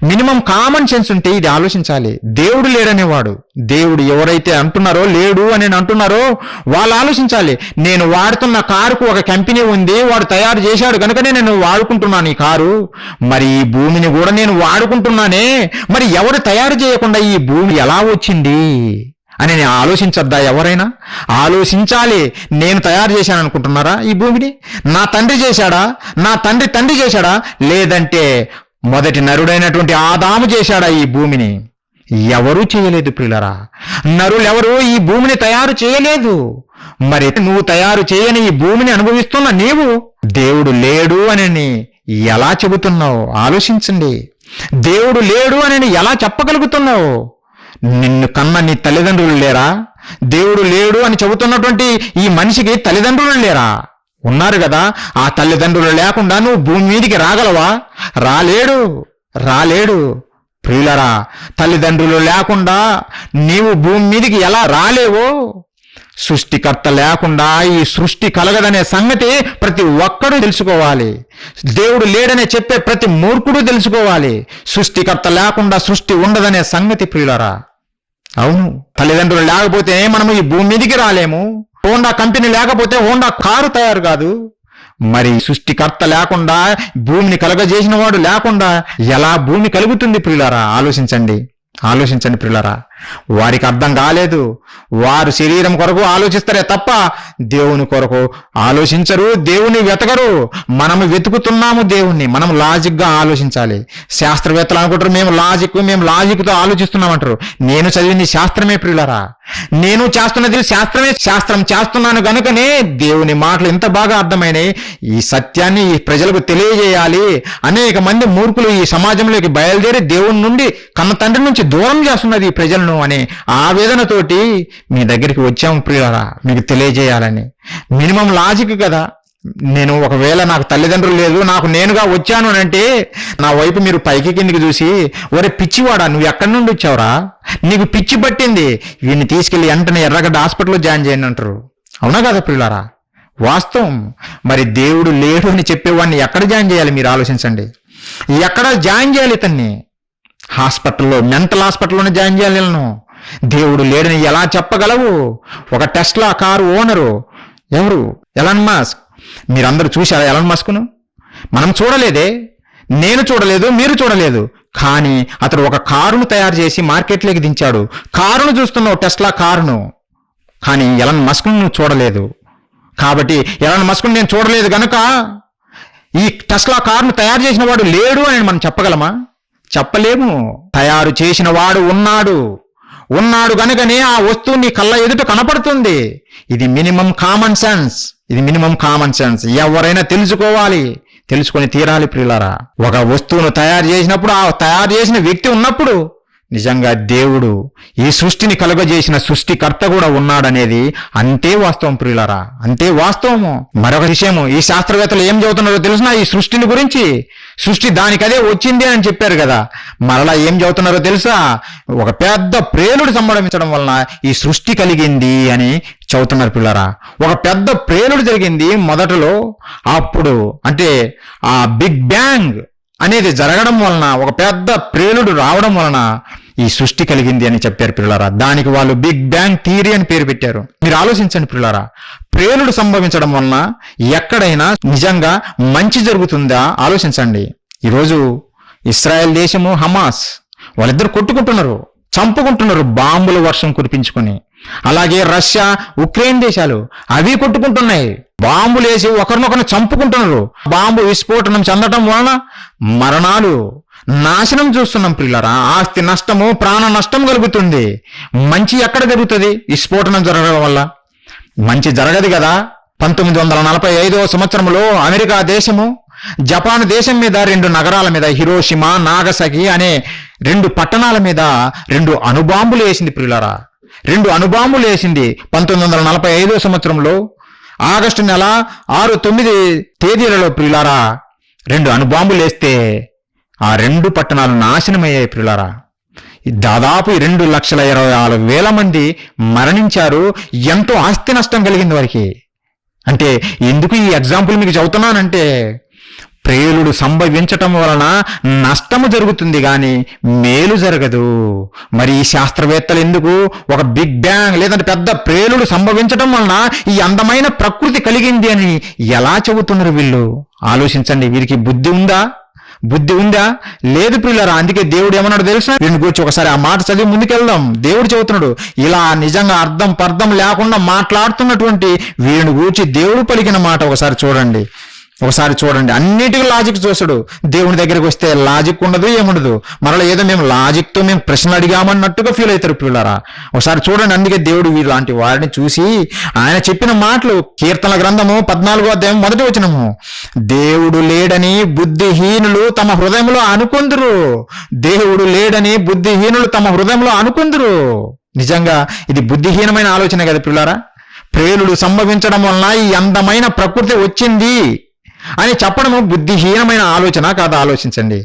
మినిమం కామన్ సెన్స్ ఉంటే ఇది ఆలోచించాలి. దేవుడు లేడనేవాడు, దేవుడు ఎవరైతే అంటున్నారో లేడు అని అంటున్నారో వాళ్ళు ఆలోచించాలి. నేను వాడుతున్న కారుకు ఒక కంపెనీ ఉంది, వాడు తయారు చేశాడు కనుకనే నేను వాడుకుంటున్నాను ఈ కారు. మరి ఈ భూమిని కూడా నేను వాడుకుంటున్నానే, మరి ఎవరు తయారు చేయకుండా ఈ భూమి ఎలా వచ్చింది అని నేను ఆలోచించద్దా? ఎవరైనా ఆలోచించాలి. నేను తయారు చేశాను అనుకుంటున్నారా ఈ భూమిని? నా తండ్రి చేశాడా? నా తండ్రి తండ్రి చేశాడా? లేదంటే మొదటి నరుడైనటువంటి ఆదాము చేశాడా ఈ భూమిని? ఎవరూ చేయలేదు ప్రియులరా. నరులెవరూ ఈ భూమిని తయారు చేయలేదు. మరి నువ్వు తయారు చేయని ఈ భూమిని అనుభవిస్తున్న నీవు దేవుడు లేడు అని ఎలా చెబుతున్నావు? ఆలోచించండి. దేవుడు లేడు అని ఎలా చెప్పగలుగుతున్నావు? నిన్ను కన్న నీ తల్లిదండ్రులు లేరా? దేవుడు లేడు అని చెబుతున్నటువంటి ఈ మనిషికి తల్లిదండ్రులు లేరా? ఉన్నారు కదా. ఆ తల్లిదండ్రులు లేకుండా నువ్వు భూమి మీదికి రాగలవా? రాలేడు ప్రియులరా. తల్లిదండ్రులు లేకుండా నీవు భూమి మీదికి ఎలా రాలేవో, సృష్టికర్త లేకుండా ఈ సృష్టి కలగదనే సంగతి ప్రతి ఒక్కడూ తెలుసుకోవాలి. దేవుడు లేడనే చెప్పే ప్రతి మూర్ఖుడు తెలుసుకోవాలి. సృష్టికర్త లేకుండా సృష్టి ఉండదనే సంగతి ప్రియులరా. అవును, తల్లిదండ్రులు లేకపోతే మనము ఈ భూమి మీదికి రాలేము. హోండా కంపెనీ లేకపోతే హోండా కారు తయారు కాదు. మరి సృష్టికర్త లేకుండా, భూమిని కలగజేసిన వాడు లేకుండా ఎలా భూమి కలుగుతుంది ప్రియులారా? ఆలోచించండి ప్రియులారా. వారికి అర్థం కాలేదు. వారు శరీరం కొరకు ఆలోచిస్తారే తప్ప దేవుని కొరకు ఆలోచించరు, దేవుని వెతకరు. మనము వెతుకుతున్నాము దేవుణ్ణి. మనం లాజిక్గా ఆలోచించాలి. శాస్త్రవేత్తలు అనుకుంటారు మేము లాజిక్తో ఆలోచిస్తున్నామంటారు. నేను చదివింది శాస్త్రమే ప్రియులారా. నేను చేస్తున్నది శాస్త్రమే. శాస్త్రం చేస్తున్నాను గనుకనే దేవుని మాటలు ఇంత బాగా అర్థమైనాయి. ఈ సత్యాన్ని ఈ ప్రజలకు తెలియజేయాలి. అనేక మంది మూర్ఖులు ఈ సమాజంలోకి బయలుదేరి దేవుని నుండి, కన్న తండ్రి నుంచి దూరం చేస్తున్నది ఈ ప్రజలను అనే ఆవేదనతోటి మీ దగ్గరికి వచ్చాము ప్రియులారా, మీకు తెలియజేయాలని. మినిమం లాజిక్ కదా. నేను ఒకవేళ నాకు తల్లిదండ్రులు లేదు, నాకు నేనుగా వచ్చాను అని అంటే నా వైపు మీరు పైకి కిందికి చూసి, ఒరే పిచ్చివాడా నువ్వు ఎక్కడి నుండి వచ్చావురా, నీకు పిచ్చి పట్టింది, వీడిని తీసుకెళ్లి వెంటనే ఎర్రగడ్డ హాస్పిటల్లో జాయిన్ చేయండి అంటారు. అవునా కదా ప్రియులారా? వాస్తవం. మరి దేవుడు లేడు అని చెప్పేవాడిని ఎక్కడ జాయిన్ చేయాలి మీరు ఆలోచించండి. ఎక్కడ జాయిన్ చేయాలి ఇతన్ని? హాస్పిటల్లో, మెంటల్ హాస్పిటల్లోనే జాయిన్ చేయాలి. దేవుడు లేడని ఎలా చెప్పగలవు? ఒక టెస్లా కారు ఓనరు ఎవరు? Elon Musk. మీరందరూ చూశారా ఎలాన్ మస్క్ను? మనం చూడలేదే, నేను చూడలేదు, మీరు చూడలేదు. కానీ అతడు ఒక కారును తయారు చేసి మార్కెట్లోకి దించాడు. కారును చూస్తున్నావు, టెస్లా కారును. కానీ ఎలాన్ మస్క్ను నువ్వు చూడలేదు. కాబట్టి ఎలాన్ మస్క్ను నేను చూడలేదు గనుక ఈ టెస్లా కారును తయారు చేసిన వాడు లేడు అని మనం చెప్పగలమా? చెప్పలేము. తయారు చేసిన వాడు ఉన్నాడు గనుకనే ఆ వస్తువు నీ కళ్ళ ఎదుట కనపడుతుంది. ఇది మినిమం కామన్ సెన్స్. ఎవరైనా తెలుసుకొని తీరాలి ప్రియులారా. ఒక వస్తువును తయారు చేసినప్పుడు, ఆ తయారు చేసిన వ్యక్తి ఉన్నప్పుడు నిజంగా దేవుడు, ఈ సృష్టిని కలుగజేసిన సృష్టికర్త కూడా ఉన్నాడనేది అంతే వాస్తవం ప్రియులారా, అంతే వాస్తవము. మరొక విషయము, ఈ శాస్త్రవేత్తలు ఏం చదువుతున్నారో తెలుసునా? ఈ సృష్టిని గురించి, సృష్టి దానికదే వచ్చింది అని చెప్పారు కదా, మరలా ఏం చదువుతున్నారో తెలుసా? ఒక పెద్ద ప్రేలుడు సంభవించడం వలన ఈ సృష్టి కలిగింది అని చదువుతున్నారు పిల్లరా. ఒక పెద్ద ప్రేలుడు జరిగింది మొదటలో. అప్పుడు అంటే ఆ బిగ్ బ్యాంగ్ అనేది జరగడం వలన, ఒక పెద్ద ప్రేలుడు రావడం వలన ఈ సృష్టి కలిగింది అని చెప్పారు పిల్లరా. దానికి వాళ్ళు బిగ్ బ్యాంగ్ థియరీ అని పేరు పెట్టారు. మీరు ఆలోచించండి పిల్లరా, ప్రేలుడు సంభవించడం వలన ఎక్కడైనా నిజంగా మంచి జరుగుతుందా? ఆలోచించండి. ఈరోజు ఇస్రాయెల్ దేశము, హమాస్ వాళ్ళిద్దరు కొట్టుకుంటున్నారు, చంపుకుంటున్నారు బాంబుల వర్షం కురిపించుకొని. అలాగే రష్యా, ఉక్రెయిన్ దేశాలు అవి కొట్టుకుంటున్నాయి, బాంబులు వేసి ఒకరినొకరిని చంపుకుంటున్నారు. బాంబు విస్ఫోటనం చెందటం వలన మరణాలు, నాశనం చూస్తున్నాం పిల్లరా. ఆస్తి నష్టము, ప్రాణ నష్టం కలుగుతుంది. మంచి ఎక్కడ జరుగుతుంది? విస్ఫోటనం జరగడం వల్ల మంచి జరగదు కదా. 1945వ సంవత్సరంలో అమెరికా దేశము జపాన్ దేశం మీద 2 నగరాల మీద, హిరోషిమా, నాగసాకి అనే 2 పట్టణాల మీద 2 అణుబాంబులు వేసింది ప్రియులారా. 2 అణుబాంబులు వేసింది 1945వ సంవత్సరంలో ఆగస్టు నెల 6, 9 తేదీలలో ప్రియులారా. 2 అణుబాంబులు వేస్తే ఆ 2 పట్టణాలు నాశనమయ్యాయి ప్రియులారా. దాదాపు 2,24,000 మంది మరణించారు. ఎంతో ఆస్తి నష్టం కలిగింది వారికి. అంటే ఎందుకు ఈ ఎగ్జాంపుల్ మీకు చెబుతున్నానంటే, ప్రేలుడు సంభవించటం వలన నష్టము జరుగుతుంది కానీ మేలు జరగదు. మరి ఈ శాస్త్రవేత్తలు ఎందుకు ఒక బిగ్ బ్యాంగ్ లేదంటే పెద్ద ప్రేలుడు సంభవించటం వలన ఈ అందమైన ప్రకృతి కలిగింది అని ఎలా చెబుతున్నారు వీళ్ళు? ఆలోచించండి. వీరికి బుద్ధి ఉందా? లేదు ప్రియులారా. అందుకే దేవుడు ఏమన్నాడు తెలుసా? వీడిని గురించి ఒకసారి ఆ మాట చదివి ముందుకెళ్దాం. దేవుడు చెబుతున్నాడు, ఇలా నిజంగా అర్థం పర్థం లేకుండా మాట్లాడుతున్నటువంటి వీడిని గురించి దేవుడు పలికిన మాట ఒకసారి చూడండి. అన్నిటికీ లాజిక్ చూసాడు. దేవుని దగ్గరికి వస్తే లాజిక్ ఉండదు, ఏముండదు. మరలా ఏదో మేము లాజిక్తో మేము ప్రశ్నలు అడిగామన్నట్టుగా ఫీల్ అవుతారు పిల్లరా. ఒకసారి చూడండి. అందుకే దేవుడు వీలాంటి వారిని చూసి ఆయన చెప్పిన మాటలు, కీర్తనల గ్రంథము 14వ అధ్యాయం 1వ వచనము, దేవుడు లేడని బుద్ధిహీనులు తమ హృదయంలో అనుకుందురు. నిజంగా ఇది బుద్ధిహీనమైన ఆలోచన కదా పిల్లారా. ప్రేలుడు సంభవించడం వలన ఈ అందమైన ప్రకృతి వచ్చింది అని చెప్పడము బుద్ధిహీనమైన ఆలోచన కాదు? ఆలోచించండి.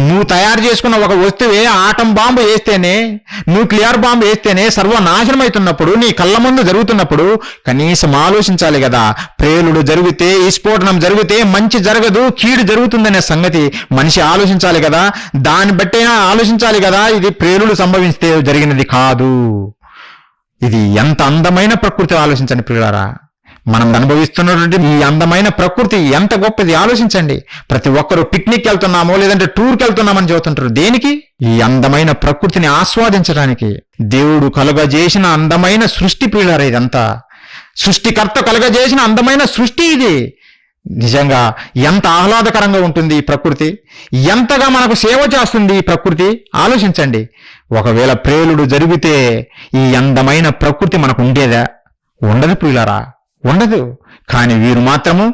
నువ్వు తయారు చేసుకున్న ఒక వస్తువే ఆటం బాంబు వేస్తేనే, న్యూక్లియర్ బాంబు వేస్తేనే సర్వనాశనం అవుతున్నప్పుడు, నీ కళ్ళ ముందు జరుగుతున్నప్పుడు కనీసం ఆలోచించాలి కదా. ప్రేలుడు జరిగితే, ఈ స్ఫోటనం జరిగితే మంచి జరగదు, కీడు జరుగుతుందనే సంగతి మనిషి ఆలోచించాలి కదా. దాన్ని బట్టైనా ఆలోచించాలి కదా. ఇది ప్రేలుడు సంభవిస్తే జరిగినది కాదు. ఇది ఎంత అందమైన ప్రకృతి ఆలోచించండి ప్రియులారా. మనం అనుభవిస్తున్నటువంటి ఈ అందమైన ప్రకృతి ఎంత గొప్పది ఆలోచించండి. ప్రతి ఒక్కరూ పిక్నిక్ వెళ్తున్నామో లేదంటే టూర్కి వెళ్తున్నామని చెబుతుంటారు. దేనికి? ఈ అందమైన ప్రకృతిని ఆస్వాదించడానికి. దేవుడు కలుగజేసిన అందమైన సృష్టి ప్రియులారా. ఇదంతా సృష్టికర్త కలుగజేసిన అందమైన సృష్టి ఇది. నిజంగా ఎంత ఆహ్లాదకరంగా ఉంటుంది ఈ ప్రకృతి, ఎంతగా మనకు సేవ చేస్తుంది ఈ ప్రకృతి. ఆలోచించండి. ఒకవేళ ప్రేలుడు జరిగితే ఈ అందమైన ప్రకృతి మనకు ఉండేదా? ఉండదు ప్రియులారా, ఉండదు. కానీ వీరు మాత్రము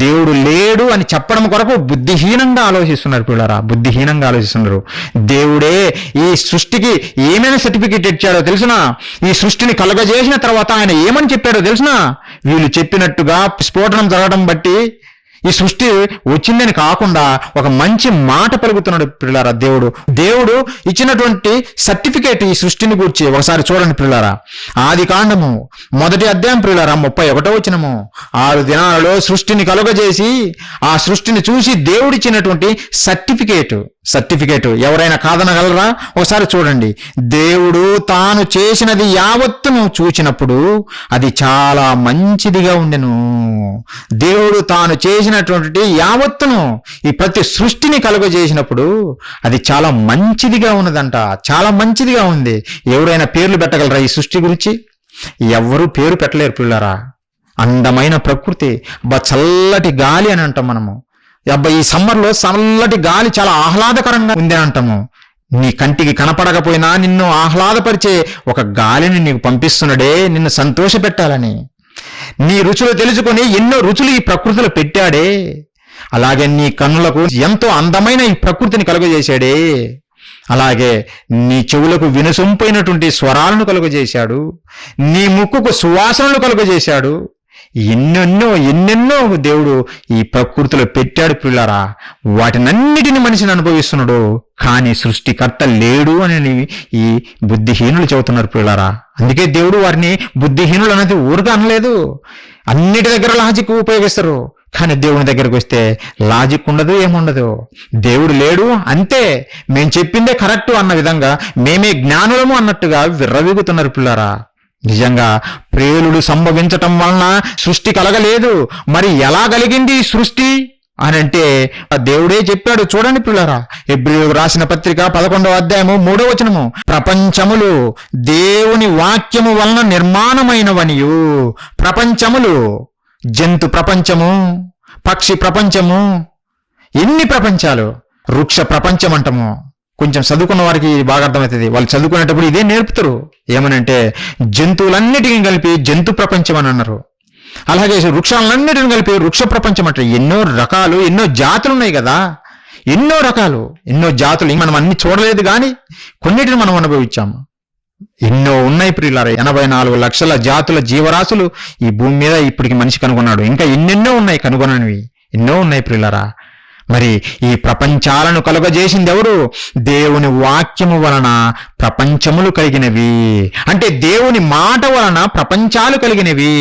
దేవుడు లేడు అని చెప్పడం కొరకు బుద్ధిహీనంగా ఆలోచిస్తున్నారు ప్రియులారా. దేవుడే ఈ సృష్టికి ఏమైనా సర్టిఫికెట్ ఇచ్చాడో తెలుసునా? ఈ సృష్టిని కలుగజేసిన తర్వాత ఆయన ఏమని చెప్పాడో తెలుసునా? వీళ్ళు చెప్పినట్టుగా స్ఫోటనం జరగడం బట్టి ఈ సృష్టి వచ్చిందని కాకుండా ఒక మంచి మాట పలుకుతున్నాడు ప్రియులారా. దేవుడు ఇచ్చినటువంటి సర్టిఫికేట్ ఈ సృష్టిని గురించి ఒకసారి చూడండి ప్రియులారా. ఆదికాండము 1వ అధ్యాయం ప్రియులారా 31వ వచనము, 6 దినాలలో సృష్టిని కలుగజేసి ఆ సృష్టిని చూసి దేవుడిచ్చినటువంటి సర్టిఫికేట్ ఎవరైనా కాదనగలరా? ఒకసారి చూడండి. దేవుడు తాను చేసినది యావత్తును చూచినప్పుడు అది చాలా మంచిదిగా ఉండెను. దేవుడు తాను చేసినటువంటి యావత్తును, ఈ ప్రతి సృష్టిని కలుగజేసినప్పుడు అది చాలా మంచిదిగా ఉన్నదంట. చాలా మంచిదిగా ఉంది. ఎవరైనా పేర్లు పెట్టగలరా ఈ సృష్టి గురించి? ఎవ్వరూ పేరు పెట్టలేరు పిల్లారా. అందమైన ప్రకృతి, చల్లటి గాలి అని అంటాం మనము. ఈ సమ్మర్లో చల్లటి గాలి చాలా ఆహ్లాదకరంగా ఉంది అని అంటాము. నీ కంటికి కనపడకపోయినా నిన్ను ఆహ్లాదపరిచే ఒక గాలిని నీకు పంపిస్తున్నాడే, నిన్ను సంతోష పెట్టాలని. నీ రుచులు తెలుసుకొని ఎన్నో రుచులు ఈ ప్రకృతిలో పెట్టాడే. అలాగే నీ కన్నులకు ఎంతో అందమైన ఈ ప్రకృతిని కలుగజేశాడే. అలాగే నీ చెవులకు వినసొంపైనటువంటి స్వరాలను కలుగజేశాడు. నీ ముక్కుకు సువాసనలు కలుగజేశాడు. ఎన్నెన్నో దేవుడు ఈ ప్రకృతిలో పెట్టాడు పిల్లారా. వాటినన్నిటిని మనిషిని అనుభవిస్తున్నాడు. కానీ సృష్టికర్త లేడు అని ఈ బుద్ధిహీనులు చెబుతున్నారు పిల్లారా. అందుకే దేవుడు వారిని బుద్ధిహీనులు అనేది ఊరుగా అనలేదు. అన్నిటి దగ్గర లాజిక్ ఉపయోగిస్తారు. కానీ దేవుని దగ్గరకు వస్తే లాజిక్ ఉండదు, ఏముండదు. దేవుడు లేడు అంతే, మేము చెప్పిందే కరెక్టు అన్న విధంగా మేమే జ్ఞానులము అన్నట్టుగా విర్రవీగుతున్నారు పిల్లారా. నిజంగా ప్రేలుడు సంభవించటం వలన సృష్టి కలగలేదు. మరి ఎలా కలిగింది ఈ సృష్టి అని అంటే దేవుడే చెప్పాడు. చూడండి పిల్లరా, హెబ్రీయులకు రాసిన పత్రిక 11వ అధ్యాయము 3వ వచనము, ప్రపంచములు దేవుని వాక్యము వలన నిర్మాణమైనవనియు. ప్రపంచములు, జంతు ప్రపంచము, పక్షి ప్రపంచము, ఎన్ని ప్రపంచాలు. వృక్ష ప్రపంచం అంటాము. కొంచెం చదువుకున్న వారికి బాగా అర్థమవుతుంది. వాళ్ళు చదువుకునేటప్పుడు ఇదే నేర్పుతారు. ఏమనంటే జంతువులన్నిటిని కలిపి జంతు ప్రపంచం అని అన్నారు. అలాగే వృక్షాలన్నిటిని కలిపి వృక్ష ప్రపంచం అంటే ఎన్నో రకాలు, ఎన్నో జాతులు ఉన్నాయి కదా. ఎన్నో రకాలు, ఎన్నో జాతులు మనం అన్ని చూడలేదు కానీ కొన్నిటిని మనం అనుభవించాము. ఎన్నో ఉన్నాయి ప్రియులారా. 84 లక్షల జాతుల జీవరాశులు ఈ భూమి మీద ఇప్పటికి మనిషి కనుగొన్నాడు. ఇంకా ఎన్నెన్నో ఉన్నాయి, కనుగొననివి ఎన్నో ఉన్నాయి ప్రియులారా. మరి ఈ ప్రపంచాలను కలుగజేసింది ఎవరు? దేవుని వాక్యము వలన ప్రపంచములు కలిగినవి. అంటే దేవుని మాట వలన ప్రపంచాలు కలిగినవి.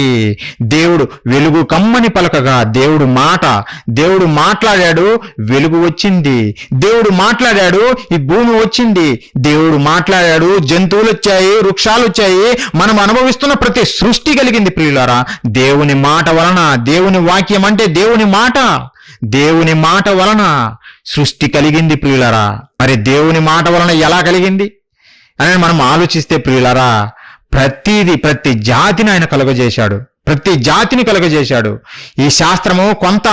దేవుడు వెలుగు కమ్మని పలకగా, దేవుడు మాట్లాడాడు, వెలుగు వచ్చింది. దేవుడు మాట్లాడాడు, ఈ భూమి వచ్చింది. దేవుడు మాట్లాడాడు, జంతువులు వచ్చాయి, వృక్షాలు వచ్చాయి. మనం అనుభవిస్తున్న ప్రతి సృష్టి కలిగింది ప్రియులారా దేవుని మాట వలన. దేవుని వాక్యం అంటే దేవుని మాట వలన సృష్టి కలిగింది ప్రియులారా. మరి దేవుని మాట వలన ఎలా కలిగింది అని మనం ఆలోచిస్తే ప్రియులారా, ప్రతి జాతిని ఆయన కలుగజేశాడు. ప్రతి జాతిని కలుగజేశాడు. ఈ శాస్త్రము కొంత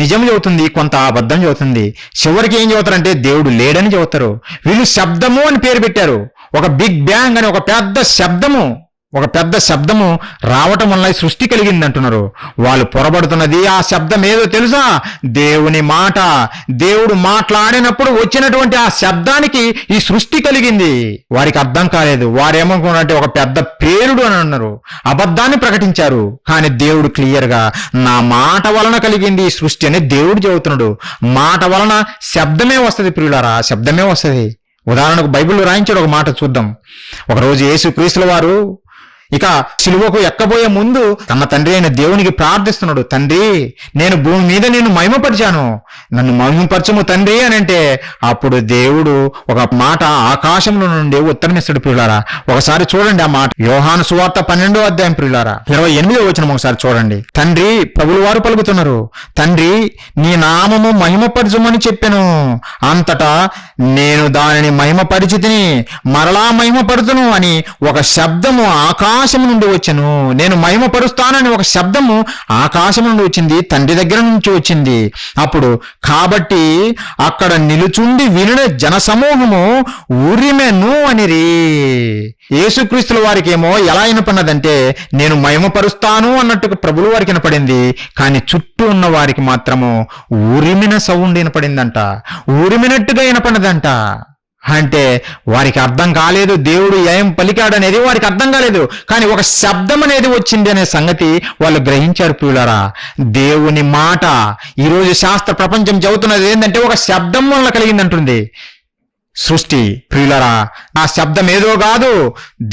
నిజం చెబుతుంది, కొంత అబద్ధం చెబుతుంది. చివరికి ఏం చెబుతారంటే దేవుడు లేడని చెబుతారు. వీళ్ళు శబ్దము అని పేరు పెట్టారు. ఒక బిగ్ బ్యాంగ్ అని ఒక పెద్ద శబ్దము రావటం వల్ల సృష్టి కలిగింది అంటున్నారు. వాళ్ళు పొరబడుతున్నది ఆ శబ్దం ఏదో తెలుసా? దేవుని మాట. దేవుడు మాట్లాడినప్పుడు వచ్చినటువంటి ఆ శబ్దానికి ఈ సృష్టి కలిగింది. వారికి అర్థం కాలేదు. వారేమనుకున్నారంటే ఒక పెద్ద పేరుడు అని అన్నారు, అబద్ధాన్ని ప్రకటించారు. కానీ దేవుడు క్లియర్ గా నా మాట వలన కలిగింది ఈ సృష్టి అని దేవుడు చెబుతున్నాడు. మాట వలన శబ్దమే వస్తుంది ప్రియులారా, శబ్దమే వస్తుంది. ఉదాహరణకు బైబిల్లో రాయించాడు ఒక మాట చూద్దాం. ఒకరోజు యేసుక్రీస్తుల వారు ఇక సిలువకు ఎక్కబోయే ముందు తన తండ్రి అయిన దేవునికి ప్రార్థిస్తున్నాడు. తండ్రి, నేను భూమి మీద నేను మహిమపరిచాను, నన్ను మహిమపరచము తండ్రి అని అంటే అప్పుడు దేవుడు ఒక మాట ఆకాశంలో నుండి ఉత్తరమిస్తాడు ప్రియులారా. ఒకసారి చూడండి ఆ మాట, యోహాను సువార్త 12వ అధ్యాయం ప్రియులారా 28వ వచనం ఒకసారి చూడండి. తండ్రి, ప్రభువు వారు పలుకుతున్నారు, తండ్రి నీ నామము మహిమపరచమని చెప్పెను, అంతటా నేను దానిని మహిమపరిచితిని, మరలా మహిమపరుతును అని ఒక శబ్దము ఆకాశం నుండి వచ్చెను. నేను మహిమపరుస్తానని ఒక శబ్దము ఆకాశం నుండి వచ్చింది, తండ్రి దగ్గర నుంచి వచ్చింది. అప్పుడు కాబట్టి అక్కడ నిలుచుండి వినిన జనసమూహము ఉరిమెను అనిరి. యేసుక్రీస్తుల వారికి ఏమో ఎలా వినపడినదంటే నేను మహిమపరుస్తాను అన్నట్టుగా ప్రభువు వారికి వినపడింది. కానీ చుట్టూ ఉన్న వారికి మాత్రము ఉరిమిన సౌండ్ వినపడిందంట, ఉరిమినట్టుగా వినపడినదంట. అంటే వారికి అర్థం కాలేదు దేవుడు ఏం పలికాడనేది వారికి అర్థం కాలేదు. కానీ ఒక శబ్దం అనేది వచ్చింది అనే సంగతి వాళ్ళు గ్రహించారు ప్రియులారా. దేవుని మాట ఈరోజు శాస్త్ర ప్రపంచం చెబుతున్నది ఏంటంటే ఒక శబ్దం వల్ల కలిగిందంటుంది సృష్టి ప్రియులారా. ఆ శబ్దం ఏదో కాదు,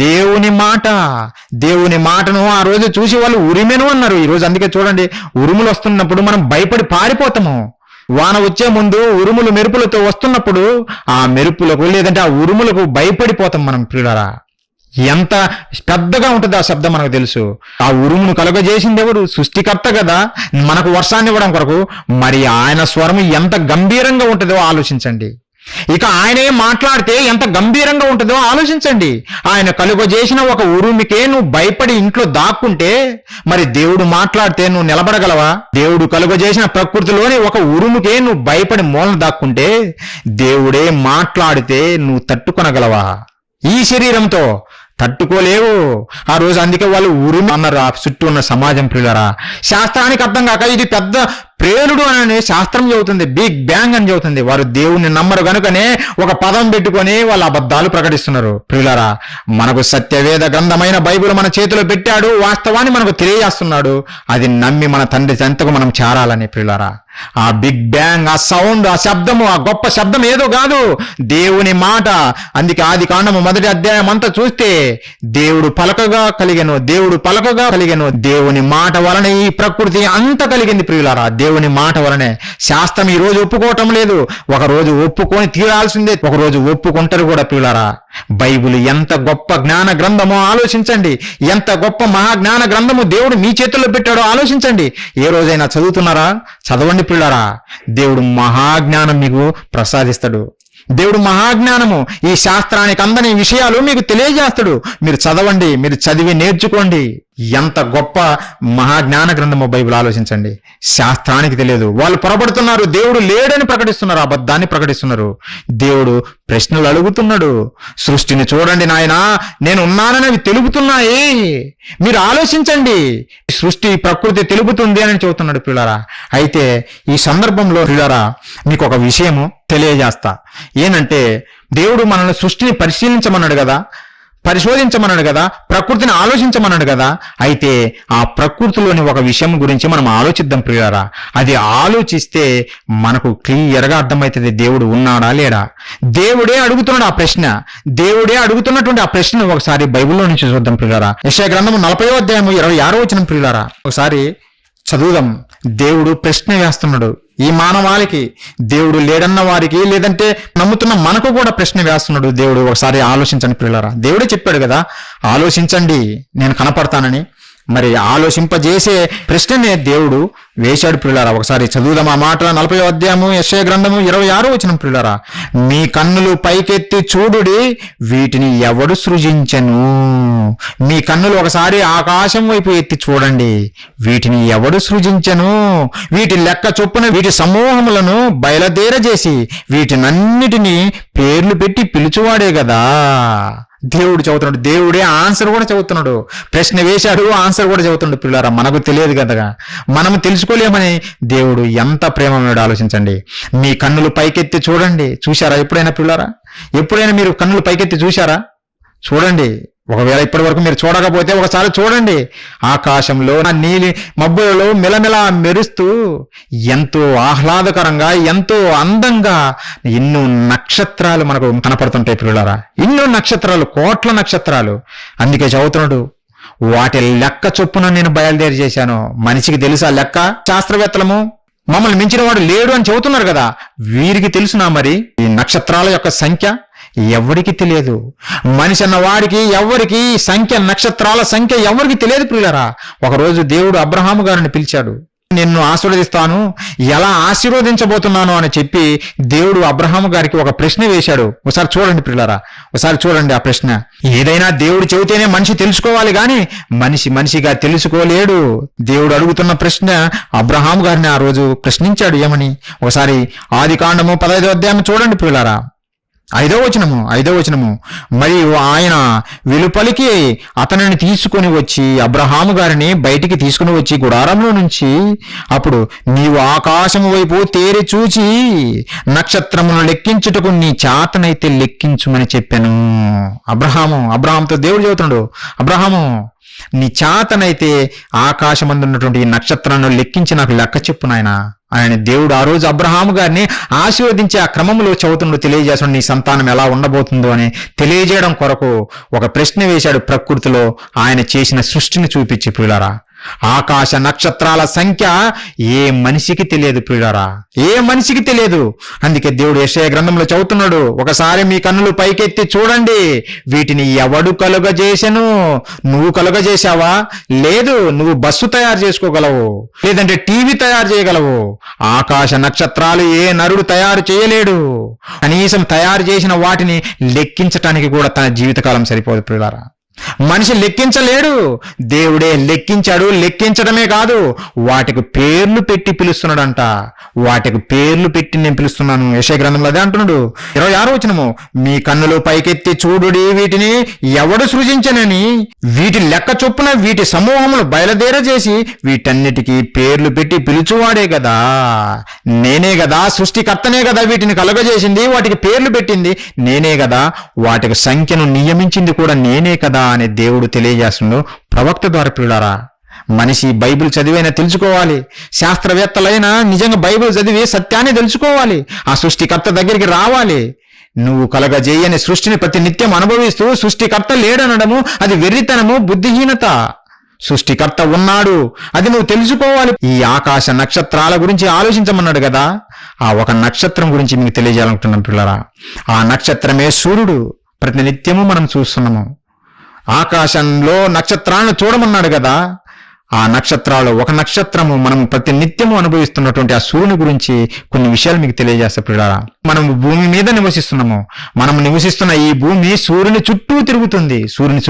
దేవుని మాటను ఆ రోజు చూసి వాళ్ళు ఉరిమెను అన్నారు. ఈరోజు అందుకే చూడండి, ఉరుములు వస్తున్నప్పుడు మనం భయపడి పారిపోతాము. వాన వచ్చే ముందు ఉరుములు మెరుపులతో వస్తున్నప్పుడు ఆ మెరుపులకు లేదంటే ఆ ఉరుములకు భయపడిపోతాం మనం ప్రియులారా. ఎంత పెద్దగా ఉంటుంది ఆ శబ్దం మనకు తెలుసు. ఆ ఉరుమును కలుగజేసింది ఎవరు? సృష్టికర్త కదా, మనకు వర్షాన్ని ఇవ్వడం కొరకు. మరి ఆయన స్వరం ఎంత గంభీరంగా ఉంటుందో ఆలోచించండి. ఇక ఆయనే మాట్లాడితే ఎంత గంభీరంగా ఉంటుందో ఆలోచించండి. ఆయన కలుగజేసిన ఒక ఉరుమికే నువ్వు భయపడి ఇంట్లో దాక్కుంటే మరి దేవుడు మాట్లాడితే నువ్వు నిలబడగలవా? దేవుడు కలుగజేసిన ప్రకృతిలోని ఒక ఉరుముకే నువ్వు భయపడి మూలన దాక్కుంటే దేవుడే మాట్లాడితే నువ్వు తట్టుకొనగలవా? ఈ శరీరంతో తట్టుకోలేవు. ఆ రోజు అందుకే వాళ్ళు ఉరుము అన్నారు ఆ చుట్టూ ఉన్న సమాజం ప్రియులారా. శాస్త్రానికి అర్థం కాక ఇది పెద్ద ప్రేరుడు అని శాస్త్రం చెబుతుంది, బిగ్ బ్యాంగ్ అని చెబుతుంది. వారు దేవుణ్ణి నమ్మరు కనుకనే ఒక పదం పెట్టుకొని వాళ్ళు అబద్ధాలు ప్రకటిస్తున్నారు ప్రియులారా. మనకు సత్యవేద గ్రంథమైన బైబిల్ మన చేతిలో పెట్టాడు, వాస్తవాన్ని మనకు తెలియజేస్తున్నాడు. అది నమ్మి మన తండ్రి చెంతకు మనం చేరాలని ప్రియులారా. ఆ బిగ్ బ్యాంగ్, ఆ సౌండ్, ఆ శబ్దము, ఆ గొప్ప శబ్దం ఏదో కాదు, దేవుని మాట. అందుకే ఆది కాండము 1వ అధ్యాయం అంతా చూస్తే దేవుడు పలకగా కలిగెను, దేవుని మాట వలన ఈ ప్రకృతి అంత కలిగింది ప్రియులారా. దేవుని మాట వలనే. శాస్త్రం ఈ రోజు ఒప్పుకోవటం లేదు, ఒక రోజు ఒప్పుకొని తీరాల్సిందే, ఒక రోజు ఒప్పుకుంటారు కూడా ప్రియులారా. బైబిల్ ఎంత గొప్ప జ్ఞాన గ్రంథమో ఆలోచించండి. ఎంత గొప్ప మహాజ్ఞాన గ్రంథము దేవుడు మీ చేతుల్లో పెట్టాడో ఆలోచించండి. ఏ రోజైనా చదువుతున్నారా? చదవండి ప్రియులారా. దేవుడు మహాజ్ఞానం మీకు ప్రసాదిస్తాడు. దేవుడు మహాజ్ఞానము, ఈ శాస్త్రానికి అందని విషయాలు మీకు తెలియజేస్తాడు. మీరు చదవండి, మీరు చదివి నేర్చుకోండి. ఎంత గొప్ప మహాజ్ఞాన గ్రంథమో బైబిల్ ఆలోచించండి. శాస్త్రానికి తెలియదు, వాళ్ళు పొరపడుతున్నారు. దేవుడు లేడని ప్రకటిస్తున్నారు, అబద్ధాన్ని ప్రకటిస్తున్నారు. దేవుడు ప్రశ్నలు అడుగుతున్నాడు. సృష్టిని చూడండి నాయనా, నేను ఉన్నానని అవి తెలుపుతున్నాయి, మీరు ఆలోచించండి. సృష్టి ప్రకృతి తెలుపుతుంది అని చెబుతున్నాడు పిల్లరా. అయితే ఈ సందర్భంలో పిల్లరా మీకు ఒక విషయము తెలియజేస్తా. ఏంటంటే దేవుడు మనల్ని సృష్టిని పరిశీలించమన్నాడు కదా. పరిశోధించమన్నాడు కదా, ప్రకృతిని ఆలోచించమన్నాడు కదా. అయితే ఆ ప్రకృతిలోని ఒక విషయం గురించి మనం ఆలోచిద్దాం ప్రియులారా. అది ఆలోచిస్తే మనకు క్లియర్గా అర్థమవుతుంది దేవుడు ఉన్నాడా లేడా. దేవుడే అడుగుతున్నాడు ఆ ప్రశ్న. దేవుడే అడుగుతున్నటువంటి ఆ ప్రశ్న ఒకసారి బైబిల్లో నుంచి చూద్దాం ప్రియులారా. యెషయా గ్రంథము 40వ అధ్యాయము 26వ వచనం ప్రియులారా, ఒకసారి చదువుదాం. దేవుడు ప్రశ్న వేస్తున్నాడు ఈ మానవాళికి. దేవుడు లేడన్న వారికి, లేదంటే నమ్ముతున్న మనకు కూడా ప్రశ్న వేస్తున్నాడు దేవుడు. ఒకసారి ఆలోచించండి ప్రియులారా. దేవుడే చెప్పాడు కదా, ఆలోచించండి నేను కనపడతానని. మరి ఆలోచింపజేసే ప్రశ్ననే దేవుడు వేశాడు ప్రియులారా. ఒకసారి చదువుదాం ఆ మాట. 40వ అధ్యాయము యెషయా గ్రంథము 26వ వచనం ప్రియులారా. మీ కన్నులు పైకెత్తి చూడుడి, వీటిని ఎవడు సృజించెను. మీ కన్నులు ఒకసారి ఆకాశం వైపు ఎత్తి చూడండి, వీటిని ఎవడు సృజించెను. వీటి లెక్క చొప్పున వీటి సమూహములను బయలుదేరజేసి వీటినన్నిటినీ పేర్లు పెట్టి పిలుచువాడే కదా. దేవుడు చదువుతున్నాడు. దేవుడే ఆన్సర్ కూడా చదువుతున్నాడు. ప్రశ్న వేశాడు, ఆన్సర్ కూడా చదువుతున్నాడు పిల్లారా. మనకు తెలియదు కదా, మనం తెలుసుకోలేమని దేవుడు ఎంత ప్రేమమేడు ఆలోచించండి. మీ కన్నులు పైకెత్తి చూడండి. చూశారా ఎప్పుడైనా పిల్లారా? ఎప్పుడైనా మీరు కన్నులు పైకెత్తి చూశారా? చూడండి. ఒకవేళ ఇప్పటి వరకు మీరు చూడకపోతే ఒకసారి చూడండి. ఆకాశంలో నీలి మబ్బులలో మెలమెల మెరుస్తూ ఎంతో ఆహ్లాదకరంగా, ఎంతో అందంగా ఎన్నో నక్షత్రాలు మనకు కనపడుతుంటాయి పిల్లలారా. ఎన్నో నక్షత్రాలు, కోట్ల నక్షత్రాలు. అందుకే చదువుతున్నాడు, వాటి లెక్క చొప్పున నేను బయలుదేరి చేశాను. మనిషికి తెలుసా లెక్క? శాస్త్రవేత్తలము మమ్మల్ని మించిన వాడు లేడు అని చెబుతున్నారు కదా, వీరికి తెలుసునా మరి ఈ నక్షత్రాల యొక్క సంఖ్య? ఎవరికి తెలియదు. మనిషి అన్న వాడికి ఎవరికి సంఖ్య, నక్షత్రాల సంఖ్య ఎవరికి తెలియదు ప్రియులారా. ఒకరోజు దేవుడు అబ్రహాము గారిని పిలిచాడు. నిన్ను ఆశీర్వదిస్తాను, ఎలా ఆశీర్వదించబోతున్నాను అని చెప్పి దేవుడు అబ్రహాము గారికి ఒక ప్రశ్న వేశాడు. ఒకసారి చూడండి ప్రియులారా, ఒకసారి చూడండి ఆ ప్రశ్న. ఏదైనా దేవుడు చెబితేనే మనిషి తెలుసుకోవాలి కానీ మనిషిగా తెలుసుకోలేడు. దేవుడు అడుగుతున్న ప్రశ్న అబ్రహాము గారిని ఆ రోజు ప్రశ్నించాడు. ఏమని? ఒకసారి ఆదికాండము 15వ అధ్యాయం చూడండి ప్రియులారా. 5వ వచనము. మరియు ఆయన వెలుపలికి అతనిని తీసుకుని వచ్చి అబ్రహాము గారిని బయటికి తీసుకుని వచ్చి గుడారంలో నుంచి, అప్పుడు నీవు ఆకాశము వైపు తేరి చూచి నక్షత్రమును లెక్కించుటకు నీ చేతనైతే లెక్కించుమని చెప్పాను. అబ్రహాముతో దేవుడు చెబుతున్నాడు, అబ్రహాము నీ చేతనైతే ఆకాశమందున్నటువంటి ఈ నక్షత్రాన్ని లెక్కించి నాకు లెక్క చెప్పు నాయనా ఆయన దేవుడు ఆ రోజు అబ్రహాము గారిని ఆశీర్వదించి ఆ క్రమంలో చదువుతుండో తెలియజేస్తాడు. నీ సంతానం ఎలా ఉండబోతుందో అని తెలియజేయడం కొరకు ఒక ప్రశ్న వేశాడు. ప్రకృతిలో ఆయన చేసిన సృష్టిని చూపించి ప్రియులారా, ఆకాశ నక్షత్రాల సంఖ్య ఏ మనిషికి తెలియదు ప్రియులారా, ఏ మనిషికి తెలియదు. అందుకే దేవుడు యెషయా గ్రంథంలో చదువుతున్నాడు, ఒకసారి మీ కన్నులు పైకెత్తి చూడండి, వీటిని ఎవడు కలుగజేసెను. నువ్వు కలుగజేశావా? లేదు. నువ్వు బస్సు తయారు చేసుకోగలవు, లేదంటే టీవీ తయారు చేయగలవు. ఆకాశ నక్షత్రాలు ఏ నరుడు తయారు చేయలేడు. కనీసం తయారు చేసిన వాటిని లెక్కించటానికి కూడా తన జీవితకాలం సరిపోదు ప్రియులారా. మనిషి లెక్కించలేడు, దేవుడే లెక్కించాడు. లెక్కించడమే కాదు, వాటికి పేర్లు పెట్టి పిలుస్తున్నాడంట. వాటికి పేర్లు పెట్టి నేను పిలుస్తున్నాను. యెషయా గ్రంథంలో అదే అంటున్నాడు. 26వ వచనము, మీ కన్నులు పైకెత్తి చూడుడి, వీటిని ఎవడు సృజించనని వీటి లెక్క చొప్పున వీటి సమూహములు బయలుదేరజేసి వీటన్నిటికీ పేర్లు పెట్టి పిలుచువాడే కదా. నేనే కదా, సృష్టికర్తనే కదా వీటిని కలుగజేసింది, వాటికి పేర్లు పెట్టింది నేనే కదా, వాటికి సంఖ్యను నియమించింది కూడా నేనే కదా అని దేవుడు తెలియజేస్తున్నాడు ప్రవక్త ద్వారా. ప్రియులారా, మనిషి బైబిల్ చదివైనా తెలుసుకోవాలి. శాస్త్రవేత్తలైనా నిజంగా బైబిల్ చదివి సత్యాన్ని తెలుసుకోవాలి. ఆ సృష్టికర్త దగ్గరికి రావాలి. నువ్వు కలగజేయని సృష్టిని ప్రతి నిత్యం అనుభవిస్తూ సృష్టికర్త లేడనడము అది వెర్రితనము, బుద్ధిహీనత. సృష్టికర్త ఉన్నాడు, అది నువ్వు తెలుసుకోవాలి. ఈ ఆకాశ నక్షత్రాల గురించి ఆలోచించమన్నాడు కదా, ఆ ఒక నక్షత్రం గురించి మీకు తెలియజేయాలనుకుంటున్నాం పిల్లరా. ఆ నక్షత్రమే సూర్యుడు. ప్రతి నిత్యము మనం చూస్తున్నాము. ఆకాశంలో నక్షత్రాలను చూడమన్నాడు కదా, ఆ నక్షత్రాలు ఒక నక్షత్రము మనం ప్రతి నిత్యము అనుభవిస్తున్నటువంటి ఆ సూర్యుని గురించి కొన్ని విషయాలు మీకు తెలియజేస్తా పిల్లారా. మనం భూమి మీద నివసిస్తున్నాము. మనం నివసిస్తున్న ఈ భూమి సూర్యుని చుట్టూ తిరుగుతుంది. సూర్యుని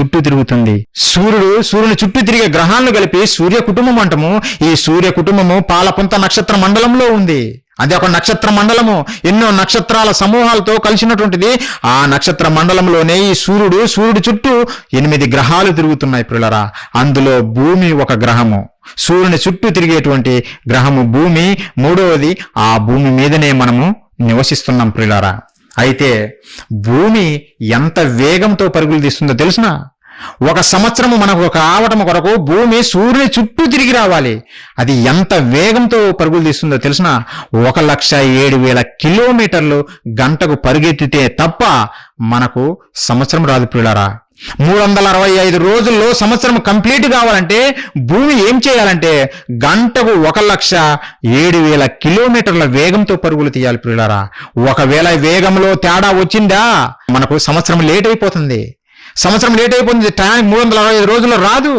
చుట్టూ తిరిగే గ్రహాలను కలిపి సూర్య కుటుంబం అంటాము. ఈ సూర్య కుటుంబము పాలపుంత నక్షత్ర మండలంలో ఉంది. అది ఒక నక్షత్ర మండలము, ఎన్నో నక్షత్రాల సమూహాలతో కలిసినటువంటిది. ఆ నక్షత్ర మండలంలోనే ఈ సూర్యుడు చుట్టూ 8 గ్రహాలు తిరుగుతున్నాయి ప్రియులారా. అందులో భూమి ఒక గ్రహము. సూర్యుని చుట్టూ తిరిగేటువంటి గ్రహము భూమి. 3వది, ఆ భూమి మీదనే మనము నివసిస్తున్నాం ప్రియులారా. అయితే భూమి ఎంత వేగంతో పరుగులు తీస్తుందో తెలుసునా? ఒక సంవత్సరము మనకు కావటం కొరకు భూమి సూర్యుని చుట్టూ తిరిగి రావాలి. అది ఎంత వేగంతో పరుగులు తీస్తుందో తెలుసునా? 1,07,000 కిలోమీటర్లు గంటకు పరుగెత్తితే తప్ప మనకు సంవత్సరం రాదు ప్రియులారా. 365 రోజుల్లో సంవత్సరం కంప్లీట్ కావాలంటే భూమి ఏం చేయాలంటే గంటకు 1,07,000 కిలోమీటర్ల వేగంతో పరుగులు తీయాలి ప్రియులారా. ఒకవేళ వేగంలో తేడా వచ్చిందా మనకు సంవత్సరం లేట్ అయిపోతుంది. టైం 365 రోజుల్లో రాదు.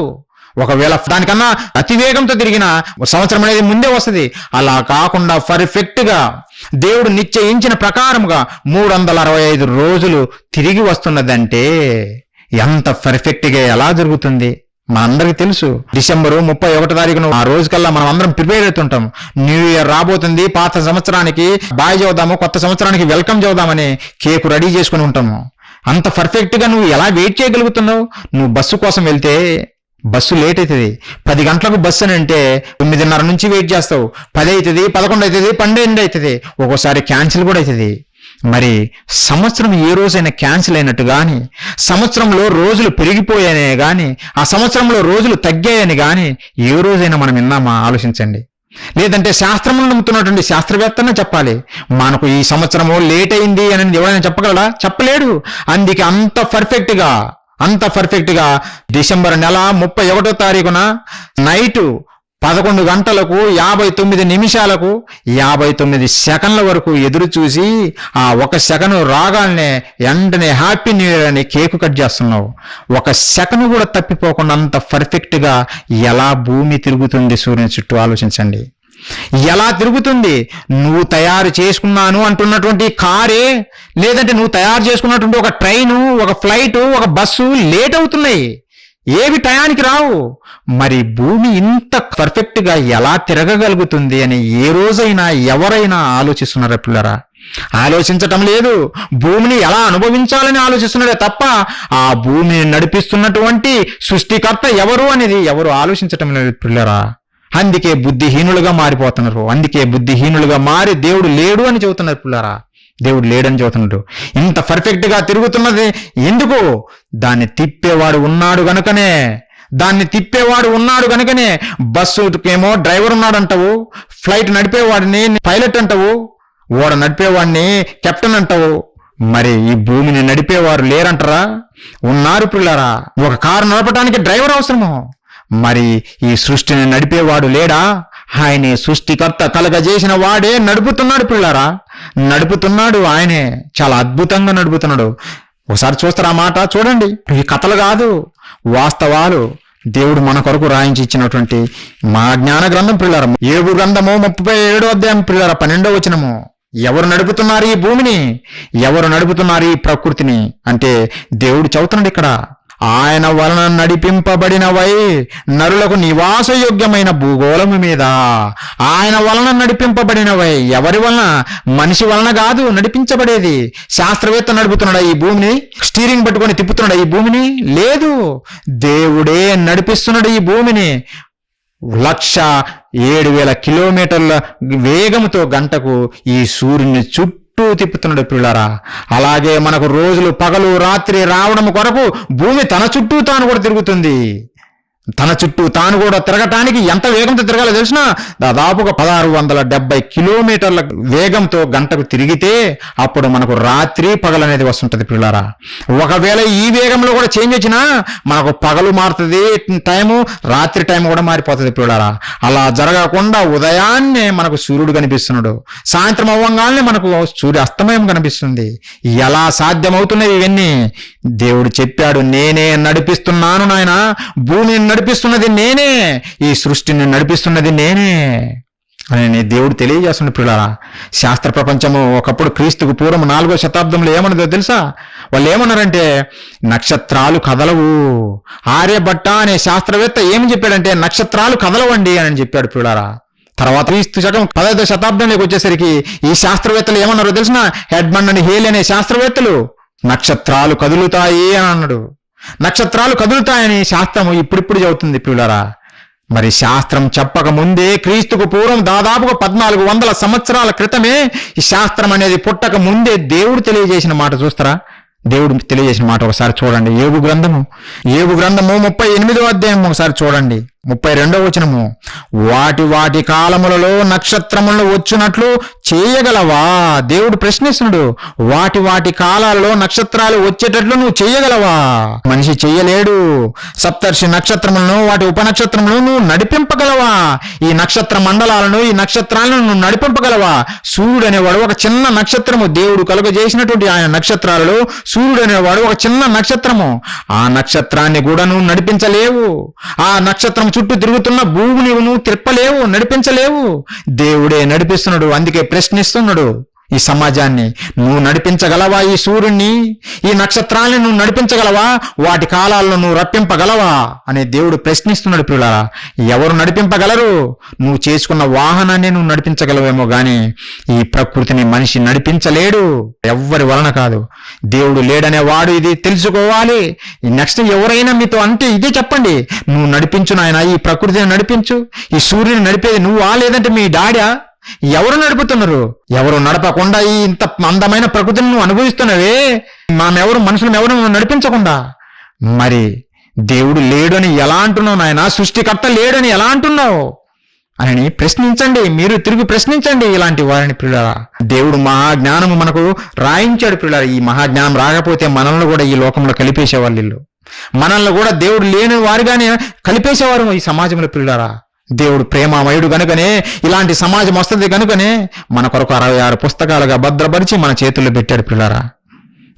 ఒకవేళ దానికన్నా అతివేగంతో తిరిగిన సంవత్సరం అనేది ముందే వస్తుంది. అలా కాకుండా పర్ఫెక్ట్ గా దేవుడు నిశ్చయించిన ప్రకారముగా 365 రోజులు తిరిగి వస్తున్నదంటే ఎంత పర్ఫెక్ట్ గా ఎలా జరుగుతుంది మనందరికీ తెలుసు. డిసెంబరు 31 తారీఖున ఆ రోజు కల్లా మనం అందరం ప్రిపేర్ అవుతుంటాం. న్యూ ఇయర్ రాబోతుంది, పాత సంవత్సరానికి బాయ్ చెబుదాము, కొత్త సంవత్సరానికి వెల్కమ్ చెబుదామని కేకు రెడీ చేసుకుని ఉంటాము. అంత పర్ఫెక్ట్ గా నువ్వు ఎలా వెయిట్ చేయగలుగుతున్నావు? నువ్వు బస్సు కోసం వెళ్తే బస్సు లేట్ అవుతుంది. 10 గంటలకు బస్సు అని అంటే 9:30 నుంచి వెయిట్ చేస్తావు. 10 అవుతుంది, 11 అవుతుంది, 12 అవుతుంది, ఒక్కోసారి క్యాన్సిల్ కూడా అవుతుంది. మరి సంవత్సరం ఏ రోజైనా క్యాన్సిల్ అయినట్టు కానీ, సంవత్సరంలో రోజులు పెరిగిపోయానే కానీ, ఆ సంవత్సరంలో రోజులు తగ్గాయని కానీ ఏ రోజైనా మనం విన్నామా? ఆలోచించండి. లేదంటే శాస్త్రమును నమ్ముతున్నటువంటి శాస్త్రవేత్తనే చెప్పాలి మనకు ఈ సంవత్సరము లేట్ అయింది అని ఎవరైనా చెప్పగలడా? చెప్పలేడు. అందుకే అంత పర్ఫెక్ట్ గా డిసెంబర్ నెల 31వ తారీఖున నైటు 11 గంటలకు 59 నిమిషాలకు 59 సెకండ్ల వరకు ఎదురు చూసి ఆ 1 సెకండ్ రాగానే వెంటనే హ్యాపీ న్యూ ఇయర్ అని కేకు కట్ చేస్తున్నావు. 1 సెకండ్ కూడా తప్పిపోకుండా అంత పర్ఫెక్ట్ గా ఎలా భూమి తిరుగుతుంది సూర్యుని చుట్టూ ఆలోచించండి. ఎలా తిరుగుతుంది? నువ్వు తయారు చేసుకున్నాను అంటున్నటువంటి కారే, లేదంటే నువ్వు తయారు చేసుకున్నటువంటి ఒక ట్రైను, ఒక ఫ్లైటు, ఒక బస్సు లేట్ అవుతున్నాయి, ఏవి టయానికి రావు. మరి భూమి ఇంత పర్ఫెక్ట్ గా ఎలా తిరగగలుగుతుంది అని ఏ రోజైనా ఎవరైనా ఆలోచిస్తున్నారా పిల్లరా? ఆలోచించటం లేదు. భూమిని ఎలా అనుభవించాలని ఆలోచిస్తున్నారే తప్ప ఆ భూమిని నడిపిస్తున్నటువంటి సృష్టికర్త ఎవరు అనేది ఎవరు ఆలోచించటం లేదు పిల్లరా. అందుకే బుద్ధిహీనులుగా మారిపోతున్నారు. అందుకే బుద్ధిహీనులుగా మారి దేవుడు లేడు అని చెబుతున్నారు పిల్లరా. దేవుడు లేడని చెబుతున్నాడు. ఇంత పర్ఫెక్ట్ గా తిరుగుతున్నది ఎందుకు? దాన్ని తిప్పేవాడు ఉన్నాడు గనుకనే. బస్సుకేమో డ్రైవర్ ఉన్నాడంటావు, ఫ్లైట్ నడిపేవాడిని పైలట్ అంటావు, ఓడ నడిపేవాడిని కెప్టెన్ అంటావు. మరి ఈ భూమిని నడిపేవారు లేరంటారా? ఉన్నారు పిల్లరా. ఒక కారు నడపడానికి డ్రైవర్ అవసరము. మరి ఈ సృష్టిని నడిపేవాడు లేడా? ఆయనే సృష్టికర్త, కలగజేసిన వాడే నడుపుతున్నాడు పిల్లరా. నడుపుతున్నాడు ఆయనే, చాలా అద్భుతంగా నడుపుతున్నాడు. ఒకసారి చూస్తారా మాట? చూడండి, ఇవి కథలు కాదు, వాస్తవాలు. దేవుడు మన కొరకు రాయించి ఇచ్చినటువంటి మా జ్ఞాన గ్రంథం పిల్లరా. 7 గ్రంథము 37వ అధ్యాయం పిల్లరా 12వ వచనము. ఎవరు నడుపుతున్నారు ఈ భూమిని? ఎవరు నడుపుతున్నారు ఈ ప్రకృతిని అంటే దేవుడు చెబుతున్నాడు ఇక్కడ. ఆయన వలన నడిపింపబడినవై నరులకు నివాసయోగ్యమైన భూగోళము మీద. ఆయన వలన నడిపింపబడినవై. ఎవరి వలన? మనిషి వలన కాదు నడిపించబడేది. శాస్త్రవేత్త నడుపుతున్నాడా ఈ భూమిని? స్టీరింగ్ పట్టుకొని తిప్పుతున్నాడా ఈ భూమిని? లేదు, దేవుడే నడిపిస్తున్నాడు ఈ భూమిని. 1,07,000 కిలోమీటర్ల వేగంతో గంటకు ఈ సూర్యుని చుట్టూ తిప్పుతున్నాడు పిల్లరా. అలాగే మనకు రోజులు పగలు రాత్రి రావడం కొరకు భూమి తన చుట్టూ తాను కూడా తిరుగుతుంది. తన చుట్టూ తాను కూడా తిరగటానికి ఎంత వేగంతో తిరగాలో తెలిసిన? దాదాపుగా 1670 కిలోమీటర్ల వేగంతో గంటకు తిరిగితే అప్పుడు మనకు రాత్రి పగలు అనేది వస్తుంటది పిల్లరా. ఒకవేళ ఈ వేగంలో కూడా చేంజ్ వచ్చినా మనకు పగలు మారుతుంది టైము, రాత్రి టైం కూడా మారిపోతుంది పిల్లరా. అలా జరగకుండా ఉదయాన్నే మనకు సూర్యుడు కనిపిస్తున్నాడు, సాయంత్రం అవ్వగానే మనకు సూర్య అస్తమయం కనిపిస్తుంది. ఎలా సాధ్యమవుతున్నాయి ఇవన్నీ? దేవుడు చెప్పాడు, నేనే నడిపిస్తున్నాను నాయన, భూమిని నడిపిస్తున్నది నేనే, ఈ సృష్టిని నడిపిస్తున్నది నేనే అని దేవుడు తెలియజేస్తున్న పిల్లరా. శాస్త్ర ప్రపంచము ఒకప్పుడు క్రీస్తుకు పూర్వం 4వ శతాబ్దంలో ఏమన్నదో తెలుసా? వాళ్ళు ఏమన్నారంటే నక్షత్రాలు కదలవు. ఆర్యభట్ట అనే శాస్త్రవేత్త ఏమి చెప్పాడంటే నక్షత్రాలు కదలవండి అని చెప్పాడు పిల్లరా. తర్వాత క్రీస్తు శకం 15వ శతాబ్దంలోకి వచ్చేసరికి ఈ శాస్త్రవేత్తలు ఏమన్నారో తెలిసిన? హెడ్మండ్ అండ్ హేలీ అనే శాస్త్రవేత్తలు నక్షత్రాలు కదులుతాయి అని అన్నాడు. నక్షత్రాలు కదులుతాయని శాస్త్రము ఇప్పుడిప్పుడు చెబుతుంది పిల్లరా. మరి శాస్త్రం చెప్పక ముందే, క్రీస్తుకు పూర్వం దాదాపుగా 1400 సంవత్సరాల క్రితమే ఈ శాస్త్రం అనేది పుట్టక ముందే దేవుడు తెలియజేసిన మాట చూస్తారా? దేవుడు తెలియజేసిన మాట ఒకసారి చూడండి. ఏబు గ్రంథము 38వ అధ్యాయం ఒకసారి చూడండి. 32వ వచనము, వాటి కాలములలో నక్షత్రములు వచ్చినట్లు చేయగలవా? దేవుడు ప్రశ్నిస్తున్నాడు. వాటి కాలాలలో నక్షత్రాలు వచ్చేటట్లు నువ్వు చేయగలవా? మనిషి చెయ్యలేడు. సప్తర్షి నక్షత్రములను, వాటి ఉపనక్షత్రములను నువ్వు నడిపింపగలవా? ఈ నక్షత్ర మండలాలను, ఈ నక్షత్రాలను నువ్వు నడిపింపగలవా? సూర్యుడు అనేవాడు ఒక చిన్న నక్షత్రము. దేవుడు కలుగజేసినటువంటి ఆయన నక్షత్రాలలో సూర్యుడు అనేవాడు ఒక చిన్న నక్షత్రము. ఆ నక్షత్రాన్ని కూడా నువ్వు నడిపించలేవు. ఆ నక్షత్రం చుట్టూ తిరుగుతున్న భూమిని నువ్వు తిప్పలేవు, నడిపించలేవు. దేవుడే నడిపిస్తున్నాడు. అందుకే ప్రశ్నిస్తున్నాడు ఈ సమాజాన్ని. నువ్వు నడిపించగలవా ఈ సూర్యుడిని, ఈ నక్షత్రాన్ని నువ్వు నడిపించగలవా? వాటి కాలాల్లో నువ్వు రప్పింపగలవా అనే దేవుడు ప్రశ్నిస్తున్నాడు. ప్రియులారా, ఎవరు నడిపింపగలరు? నువ్వు చేసుకున్న వాహనాన్ని నువ్వు నడిపించగలవేమో గాని ఈ ప్రకృతిని మనిషి నడిపించలేడు. ఎవ్వరి వలన కాదు. దేవుడు లేడనే వాడు ఇది తెలుసుకోవాలి. నెక్స్ట్ ఎవరైనా మీతో అంటే ఇదే చెప్పండి, నువ్వు నడిపించు నాయన, ఈ ప్రకృతిని నడిపించు, ఈ సూర్యుని నడిపేది నువ్వా లేదంటే మీ డాడా? ఎవరు నడుపుతున్నారు? ఎవరు నడపకుండా ఈ ఇంత అందమైన ప్రకృతిని నువ్వు అనుభవిస్తున్నావే, మనుషులను ఎవరు నడిపించకుండా? మరి దేవుడు లేడని ఎలా అంటున్నావు నాయన? సృష్టికర్త లేడని ఎలా అంటున్నావు అని ప్రశ్నించండి. మీరు తిరిగి ప్రశ్నించండి ఇలాంటి వారిని. ప్రియులారా, దేవుడు మహాజ్ఞానము మనకు రాయించాడు. ప్రియులారా, ఈ మహాజ్ఞానం రాకపోతే మనల్ని కూడా ఈ లోకంలో కలిపేసేవాళ్ళు. వీళ్ళు మనల్ని కూడా దేవుడు లేని వారిగానే కలిపేసేవారు ఈ సమాజంలో. ప్రియులారా, దేవుడు ప్రేమామయుడు కనుకనే ఇలాంటి సమాజం వస్తుంది కనుకనే మన కొరకు 66 పుస్తకాలుగా భద్రపరిచి మన చేతుల్లో పెట్టాడు. ప్రియులారా,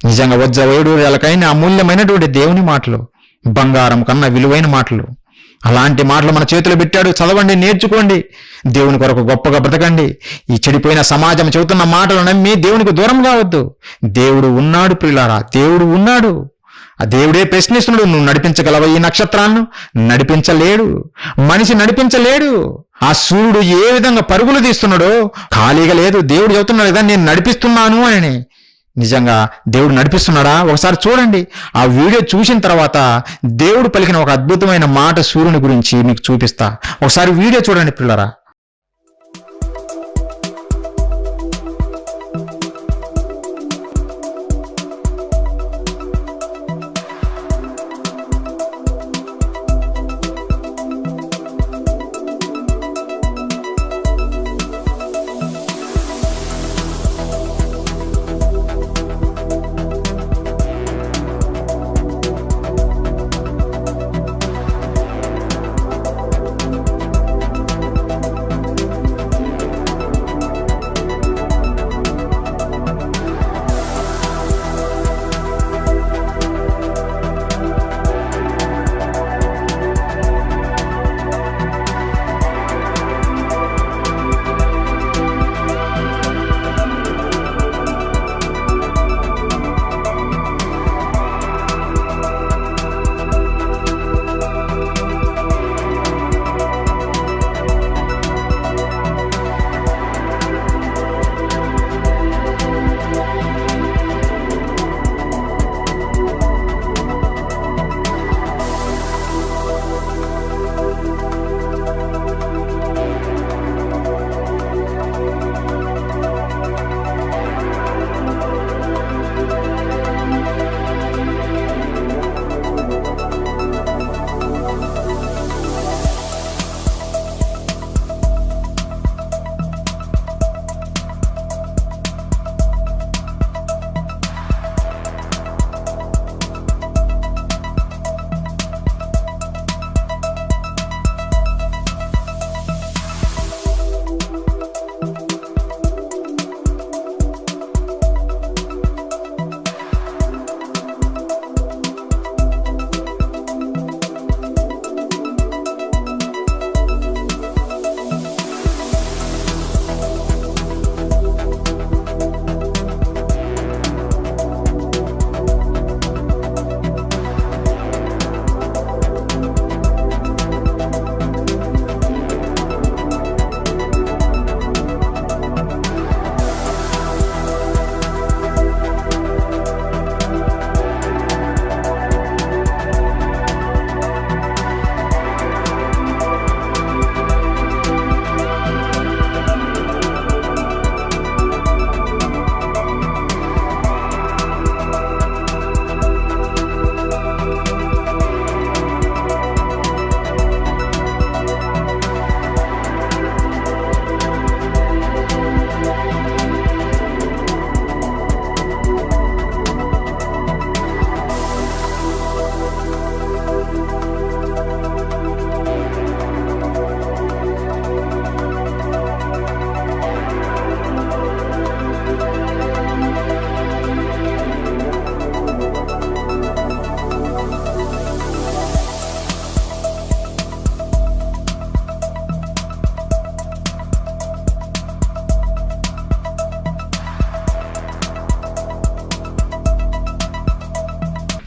నిజంగా వజ్రవైడూర్యాలకైనా అమూల్యమైనటువంటి దేవుని మాటలు, బంగారం కన్నా విలువైన మాటలు, అలాంటి మాటలు మన చేతులు పెట్టాడు. చదవండి, నేర్చుకోండి, దేవుని కొరకు గొప్పగా బ్రతకండి. ఈ చెడిపోయిన సమాజం చెబుతున్న మాటలు నమ్మి దేవునికి దూరం కావద్దు. దేవుడు ఉన్నాడు ప్రియులారా, దేవుడు ఉన్నాడు. ఆ దేవుడే ప్రశ్నిస్తున్నాడు, నువ్వు నడిపించగలవా ఈ నక్షత్రాన్ని? నడిపించలేడు. మనిషి నడిపించలేడు. ఆ సూర్యుడు ఏ విధంగా పరుగులు తీస్తున్నాడో ఖాళీగా లేదు. దేవుడు చెబుతున్నాడు కదా, నేను నడిపిస్తున్నాను అని. నిజంగా దేవుడు నడిపిస్తున్నాడా? ఒకసారి చూడండి. ఆ వీడియో చూసిన తర్వాత దేవుడు పలికిన ఒక అద్భుతమైన మాట సూర్యుని గురించి మీకు చూపిస్తా. ఒకసారి వీడియో చూడండి పిల్లరా.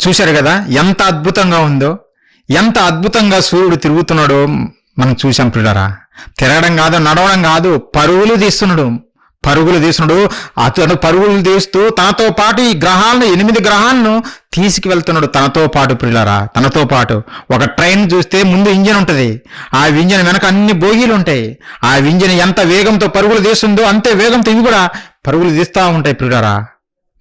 చూశారు కదా ఎంత అద్భుతంగా ఉందో, ఎంత అద్భుతంగా సూర్యుడు తిరుగుతున్నాడో మనం చూసాం ప్రియులారా. తిరగడం కాదు, నడవడం కాదు, పరుగులు తీస్తున్నాడు. అతను పరుగులు తీస్తూ తనతో పాటు ఈ గ్రహాలను 8 గ్రహాలను తీసుకువెళ్తున్నాడు తనతో పాటు ప్రియులారా. తనతో పాటు ఒక ట్రైన్ చూస్తే ముందు ఇంజన్ ఉంటుంది, ఆ ఇంజన్ వెనక అన్ని బోగీలు ఉంటాయి. ఆ ఇంజన్ ఎంత వేగంతో పరుగులు తీస్తుందో అంతే వేగంతో ఇవి కూడా పరుగులు తీస్తూ ఉంటాయి ప్రియులారా.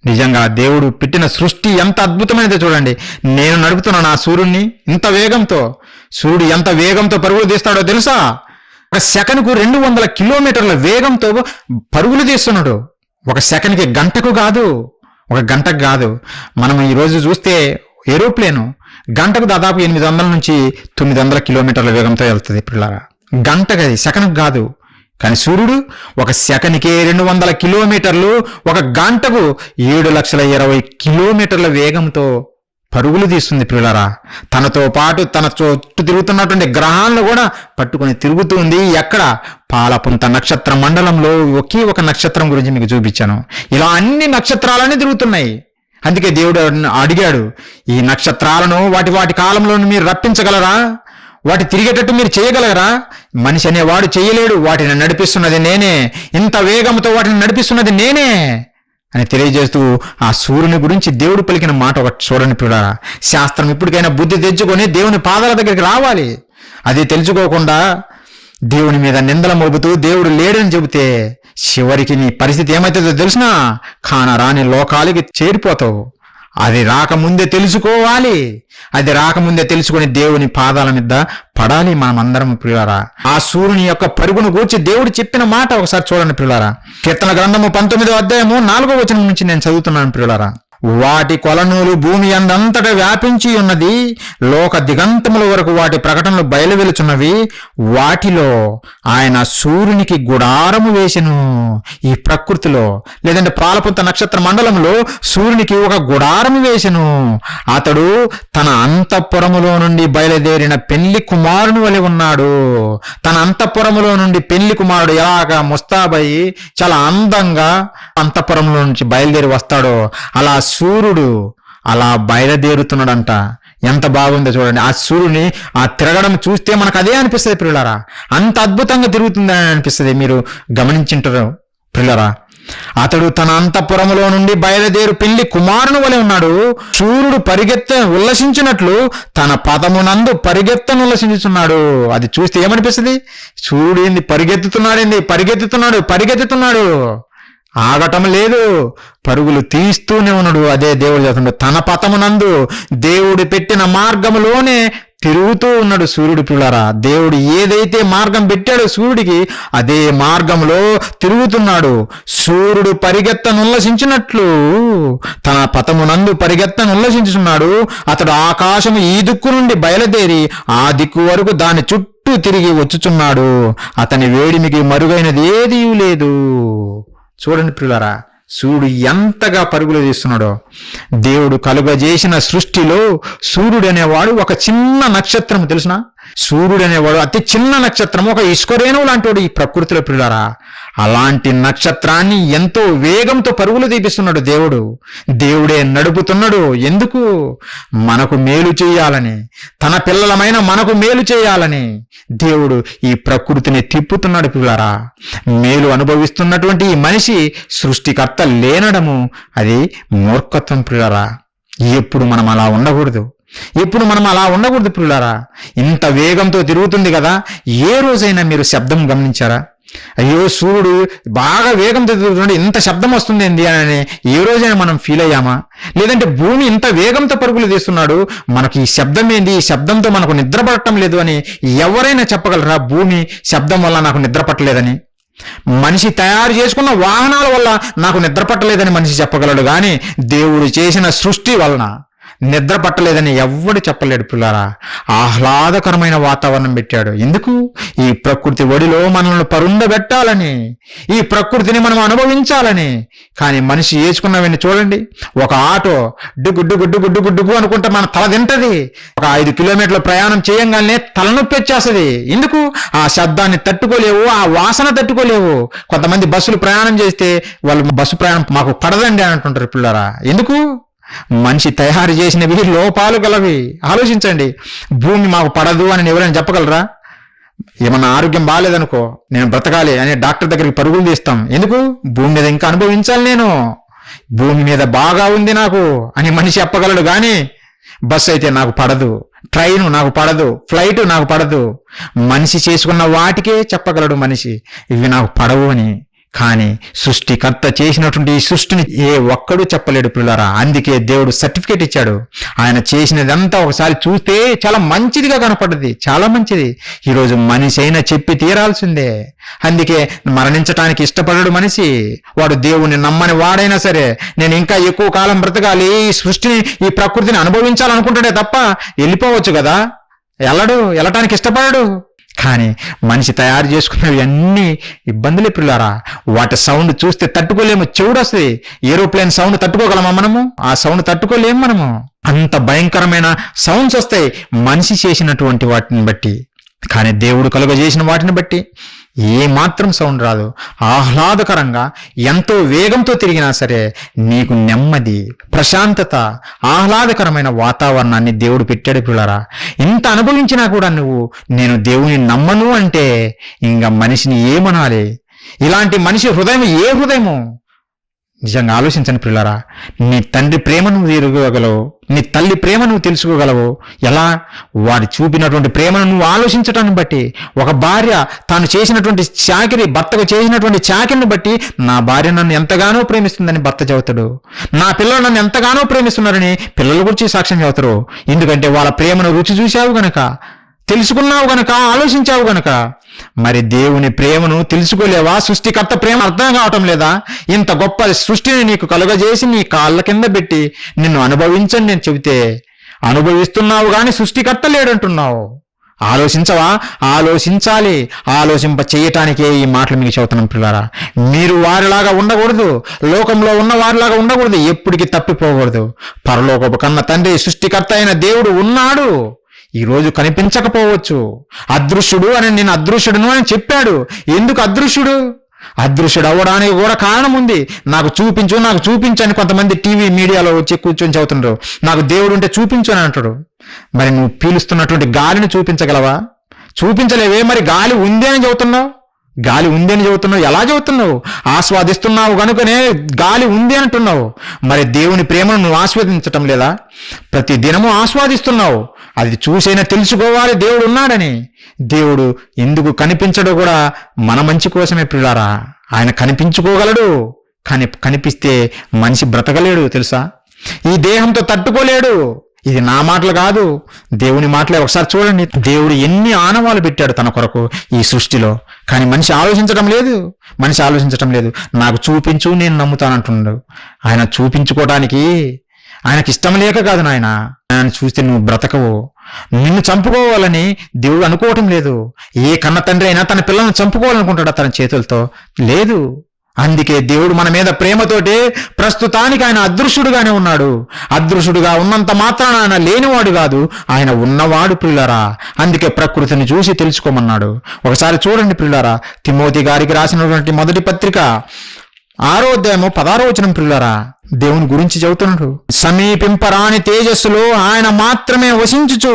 నిజంగా దేవుడు పెట్టిన సృష్టి ఎంత అద్భుతమైనదో చూడండి. నేను నడుపుతున్నాను ఆ సూర్యుడిని ఇంత వేగంతో. సూర్యుడు ఎంత వేగంతో పరుగులు తీస్తాడో తెలుసా? ఒక సెకనుకు 200 కిలోమీటర్ల వేగంతో పరుగులు తీస్తున్నాడు. ఒక సెకన్కి, గంటకు కాదు. మనం ఈరోజు చూస్తే ఏరోప్లేను గంటకు దాదాపు 800 నుంచి 900 కిలోమీటర్ల వేగంతో వెళ్తుంది పిల్లరా. గంటకది, సెకనుకు కాదు. కానీ సూర్యుడు ఒక సెకన్కే 200 కిలోమీటర్లు, ఒక గంటకు 7,20,000 కిలోమీటర్ల వేగంతో పరుగులు తీస్తుంది పిల్లరా. తనతో పాటు తన చుట్టూ తిరుగుతున్నటువంటి గ్రహాలను కూడా పట్టుకొని తిరుగుతూ ఉంది. ఎక్కడ? పాలపుంత నక్షత్ర మండలంలో ఒకే ఒక నక్షత్రం గురించి మీకు చూపించాను. ఇలా అన్ని నక్షత్రాలన్నీ తిరుగుతున్నాయి. అందుకే దేవుడు అడిగాడు, ఈ నక్షత్రాలను వాటి కాలంలో మీరు రప్పించగలరా? వాటి తిరిగేటట్టు మీరు చేయగలరా? మనిషి అనేవాడు చేయలేడు. వాటిని నడిపిస్తున్నది నేనే, ఇంత వేగంతో వాటిని నడిపిస్తున్నది నేనే అని తెలియజేస్తూ ఆ సూర్యుని గురించి దేవుడు పలికిన మాట ఒకటి చూడండి పిల్లరా. శాస్త్రం ఇప్పటికైనా బుద్ధి తెచ్చుకొని దేవుని పాదాల దగ్గరికి రావాలి. అది తెలుసుకోకుండా దేవుని మీద నిందల మోపుతూ దేవుడు లేడని చెబితే చివరికి నీ పరిస్థితి ఏమవుతుందో తెలిసినా కానరాని లోకాలకి చేరిపోతావు. అది రాకముందే తెలుసుకోవాలి. అది రాకముందే తెలుసుకొని దేవుని పాదాల మీద పడాలి మనమందరం ప్రియులారా. ఆ సూర్యుని యొక్క పరుగును గూర్చి దేవుడు చెప్పిన మాట ఒకసారి చూడండి ప్రియులారా. కీర్తన గ్రంథము 19వ అధ్యాయము 4వ వచనం నుంచి నేను చదువుతున్నాను ప్రియులారా. వాటి కొలనూలు భూమి అందంతటా వ్యాపించి ఉన్నది, లోక దిగంతముల వరకు వాటి ప్రకటనలు బయలువెలుచున్నవి. వాటిలో ఆయన సూర్యునికి గుడారము వేసెను. ఈ ప్రకృతిలో లేదంటే పాలపుంత నక్షత్ర మండలంలో సూర్యునికి ఒక గుడారము వేసెను. అతడు తన అంతఃపురములో నుండి బయలుదేరిన పెళ్లి కుమారుని వలె ఉన్నాడు. తన అంతఃపురములో నుండి పెళ్లి కుమారుడు ఎలాగా ముస్తాబయి చాలా అందంగా అంతఃపురంలో నుంచి బయలుదేరి వస్తాడో అలా సూర్యుడు అలా బయలుదేరుతున్నాడంట. ఎంత బాగుందో చూడండి. ఆ సూర్యుని ఆ తిరగడం చూస్తే మనకు అదే అనిపిస్తుంది ప్రియులారా. అంత అద్భుతంగా తిరుగుతుందని అనిపిస్తుంది. మీరు గమనించుంటారు ప్రియులారా. అతడు తన అంతఃపురములో నుండి బయలుదేరు పెళ్లి కుమారుని వలె ఉన్నాడు. సూర్యుడు ఉల్లసించినట్లు తన పదమునందు ఉల్లసించుతున్నాడు. అది చూస్తే ఏమనిపిస్తుంది? సూర్యుడు ఏంది పరిగెత్తుతున్నాడు, ఆగటం లేదు, పరుగులు తీస్తూనే ఉన్నాడు. అదే దేవుడు చేస్తున్నాడు. తన పథమునందు దేవుడు పెట్టిన మార్గములోనే తిరుగుతూ ఉన్నాడు సూర్యుడు పిల్లరా. దేవుడు ఏదైతే మార్గం పెట్టాడో సూర్యుడికి అదే మార్గంలో తిరుగుతున్నాడు. సూర్యుడు పరిగెత్తనుల్లసించినట్లు తన పథమునందు పరిగెత్తనుల్లసించుతున్నాడు. అతడు ఆకాశము ఈ దిక్కు నుండి బయలుదేరి ఆ దిక్కు వరకు దాని చుట్టూ తిరిగి వచ్చుచున్నాడు. అతని వేడిమికి మరుగైనది ఏదీ లేదు. చూడండి ప్రియులారా, సూర్యుడు ఎంతగా పరుగులు తీస్తున్నాడో. దేవుడు కలుగజేసిన సృష్టిలో సూర్యుడు అనేవాడు ఒక చిన్న నక్షత్రం. తెలుసునా? సూర్యుడు అనేవాడు అతి చిన్న నక్షత్రం, ఒక ఇసుకరేణువు లాంటి ఈ ప్రకృతిలో ప్రియులారా. అలాంటి నక్షత్రాన్ని ఎంతో వేగంతో పరుగులు తీపిస్తున్నాడు దేవుడు. దేవుడే నడుపుతున్నాడు. ఎందుకు? మనకు మేలు చేయాలని, తన పిల్లలమైన మనకు మేలు చేయాలని దేవుడు ఈ ప్రకృతిని తిప్పుతున్నాడు పిల్లరా. మేలు అనుభవిస్తున్నటువంటి ఈ మనిషి సృష్టికర్త లేనడము అది మూర్ఖత్వం పిల్లరా. ఎప్పుడు మనం అలా ఉండకూడదు. పిల్లారా. ఇంత వేగంతో తిరుగుతుంది కదా, ఏ రోజైనా మీరు శబ్దం గమనించారా? అయ్యో సూర్యుడు బాగా వేగంతో తిరుగుతుంటే ఇంత శబ్దం వస్తుంది ఏంది అని ఏ రోజైనా మనం ఫీల్ అయ్యామా? లేదంటే భూమి ఇంత వేగంతో పరుగులు తీస్తున్నాడు, మనకి ఈ శబ్దం ఏంది, ఈ శబ్దంతో మనకు నిద్ర పట్టడం లేదు అని ఎవరైనా చెప్పగలరా? భూమి శబ్దం వల్ల నాకు నిద్ర పట్టలేదని. మనిషి తయారు చేసుకున్న వాహనాల వల్ల నాకు నిద్ర పట్టలేదని మనిషి చెప్పగలడు, కానీ దేవుడు చేసిన సృష్టి వలన నిద్ర పట్టలేదని ఎవ్వడు చెప్పలేడు పిల్లారా. ఆహ్లాదకరమైన వాతావరణం పెట్టాడు. ఎందుకు? ఈ ప్రకృతి ఒడిలో మనల్ని పరుండబెట్టాలని, ఈ ప్రకృతిని మనం అనుభవించాలని. కానీ మనిషి వేసుకున్నవన్నీ చూడండి. ఒక ఆటో డుగ్గు డుగ్గు డుగ్గు డుగ్గు డుగ్గు అనుకుంటే మన తల తింటది. ఒక 5 కిలోమీటర్ల ప్రయాణం చేయంగానే తలనొప్పి వచ్చేస్తుంది. ఎందుకు? ఆ శబ్దాన్ని తట్టుకోలేవు, ఆ వాసన తట్టుకోలేవు. కొంతమంది బస్సులు ప్రయాణం చేస్తే వాళ్ళు బస్సు ప్రయాణం మాకు పడదండి అని అంటుంటారు పిల్లారా. ఎందుకు? మనిషి తయారు చేసినవి లోపాలు గలవి. ఆలోచించండి. భూమి మాకు పడదు అని ఎవరైనా చెప్పగలరా? ఏమన్నా ఆరోగ్యం బాగాలేదనుకో, నేను బ్రతకాలి అనే డాక్టర్ దగ్గరికి పరుగులు తీస్తాం. ఎందుకు? భూమి మీద ఇంకా అనుభవించాలి, నేను భూమి మీద బాగా ఉంది నాకు అని మనిషి చెప్పగలడు. కానీ బస్సు అయితే నాకు పడదు, ట్రైన్ నాకు పడదు, ఫ్లైట్ నాకు పడదు. మనిషి చేసుకున్న వాటికే చెప్పగలడు మనిషి, ఇవి నాకు పడవు అని. కానీ సృష్టికర్త చేసినటువంటి ఈ సృష్టిని ఏ ఒక్కడూ చెప్పలేడు పిల్లరా. అందుకే దేవుడు సర్టిఫికేట్ ఇచ్చాడు. ఆయన చేసినదంతా ఒకసారి చూస్తే చాలా మంచిదిగా కనపడ్డది, చాలా మంచిది. ఈరోజు మనిషి అయినా చెప్పి తీరాల్సిందే. అందుకే మరణించటానికి ఇష్టపడడు మనిషి. వాడు దేవుణ్ణి నమ్మని వాడైనా సరే, నేను ఇంకా ఎక్కువ కాలం బ్రతకాలి, ఈ సృష్టిని, ఈ ప్రకృతిని అనుభవించాలనుకుంటాడే తప్ప వెళ్ళిపోవచ్చు కదా. వెళ్ళటానికి ఇష్టపడడు. కానీ మనిషి తయారు చేసుకున్నవి అన్ని ఇబ్బందులే పిల్లారా. వాటి సౌండ్ చూస్తే తట్టుకోలేము, చెవుడు వస్తుంది. ఏరోప్లేన్ సౌండ్ తట్టుకోగలమా మనము? ఆ సౌండ్ తట్టుకోలేము మనము. అంత భయంకరమైన సౌండ్స్ వస్తాయి మనిషి చేసినటువంటి వాటిని బట్టి. కానీ దేవుడు కలుగజేసిన వాటిని బట్టి ఏ మాత్రం సౌండ్ రాదు. ఆహ్లాదకరంగా ఎంతో వేగంతో తిరిగినా సరే నీకు నెమ్మది, ప్రశాంతత, ఆహ్లాదకరమైన వాతావరణాన్ని దేవుడు పెట్టాడు పిల్లరా. ఇంత అనుభవించినా కూడా నువ్వు నేను దేవుని నమ్మను అంటే ఇంకా మనిషిని ఏమనాలి? ఇలాంటి మనిషి హృదయం ఏ హృదయము? నిజంగా ఆలోచించండి పిల్లరా. నీ తండ్రి ప్రేమ నువ్వు ఎరుగగలవు, నీ తల్లి ప్రేమ నువ్వు తెలుసుకోగలవు. ఎలా? వాడు చూపినటువంటి ప్రేమను నువ్వు ఆలోచించటాన్ని బట్టి. ఒక భార్య తాను చేసినటువంటి చాకిరి, భర్తకు చేసినటువంటి చాకిరిని బట్టి నా భార్య నన్ను ఎంతగానో ప్రేమిస్తుందని భర్త చెబుతాడు. నా పిల్లలు నన్ను ఎంతగానో ప్రేమిస్తున్నారని పిల్లల గురించి సాక్ష్యం చెబుతారు. ఎందుకంటే వాళ్ళ ప్రేమను రుచి చూశావు గనక, తెలుసుకున్నావు గనక, ఆలోచించావు గనక. మరి దేవుని ప్రేమను తెలుసుకోలేవా? సృష్టికర్త ప్రేమ అర్థం కావటం లేదా? ఇంత గొప్ప సృష్టిని నీకు కలుగజేసి నీ కాళ్ళ కింద పెట్టి నిన్ను అనుభవించని నేను చెబితే అనుభవిస్తున్నావు కానీ సృష్టికర్త లేడంటున్నావు. ఆలోచించవా? ఆలోచించాలి. ఆలోచింప చేయటానికే ఈ మాటలు మీకు చెబుతున్నాం పిల్లారా. మీరు వారిలాగా ఉండకూడదు, లోకంలో ఉన్న వారిలాగా ఉండకూడదు, ఎప్పటికీ తప్పిపోకూడదు. పరలోకపు కన్న తండ్రి, సృష్టికర్త అయిన దేవుడు ఉన్నాడు. ఈరోజు కనిపించకపోవచ్చు, అదృశ్యుడు అని, నేను అదృశ్యుడును అని చెప్పాడు. ఎందుకు అదృశ్యుడు? అదృశ్యుడు అవ్వడానికి కూడా కారణం ఉంది. నాకు చూపించు అని కొంతమంది టీవీ మీడియాలో వచ్చి కూర్చొని చెబుతుండ్రు. నాకు దేవుడు ఉంటే చూపించు అని అంటాడు. మరి నువ్వు పీలుస్తున్నటువంటి గాలిని చూపించగలవా? చూపించలేవే. మరి గాలి ఉంది అని చెబుతున్నావు, గాలి ఉంది అని చెబుతున్నావు. ఎలా చెబుతున్నావు? ఆస్వాదిస్తున్నావు కనుకనే గాలి ఉంది అంటున్నావు. మరి దేవుని ప్రేమను నువ్వు ఆస్వాదించటం లేదా? ప్రతి దినము ఆస్వాదిస్తున్నావు. అది చూసైనా తెలుసుకోవాలి దేవుడు ఉన్నాడని. దేవుడు ఎందుకు కనిపించడో కూడా మన మంచి కోసమే పిల్లారా. ఆయన కనిపించుకోగలడు, కానీ కనిపిస్తే మనిషి బ్రతకలేడు తెలుసా. ఈ దేహంతో తట్టుకోలేడు. ఇది నా మాటలు కాదు, దేవుని మాటలే. ఒకసారి చూడండి, దేవుడు ఎన్ని ఆనవాలు పెట్టాడు తన కొరకు ఈ సృష్టిలో. కానీ మనిషి ఆలోచించడం లేదు. నాకు చూపించు, నేను నమ్ముతానంటున్నాడు. ఆయన చూపించుకోవటానికి ఆయనకి ఇష్టం లేక కాదు నాయన. ఆయన చూస్తే నువ్వు బ్రతకవు. నిన్ను చంపుకోవాలని దేవుడు అనుకోవటం లేదు. ఏ కన్న తండ్రి అయినా తన పిల్లలను చంపుకోవాలనుకుంటాడా తన చేతులతో? లేదు. అందుకే దేవుడు మన మీద ప్రేమతోటే ప్రస్తుతానికి ఆయన అదృశ్యుడుగానే ఉన్నాడు. అదృశ్యుడుగా ఉన్నంత మాత్రాన ఆయన లేనివాడు కాదు, ఆయన ఉన్నవాడు ప్రియులారా. అందుకే ప్రకృతిని చూసి తెలుసుకోమన్నాడు. ఒకసారి చూడండి ప్రియులారా, తిమోతి గారికి రాసినటువంటి మొదటి పత్రిక 6వ అధ్యాయము 16వ వచనం ప్రియులారా, దేవుని గురించి చెబుతున్నాడు. సమీపింపరాని తేజస్సులో ఆయన మాత్రమే వసించుచు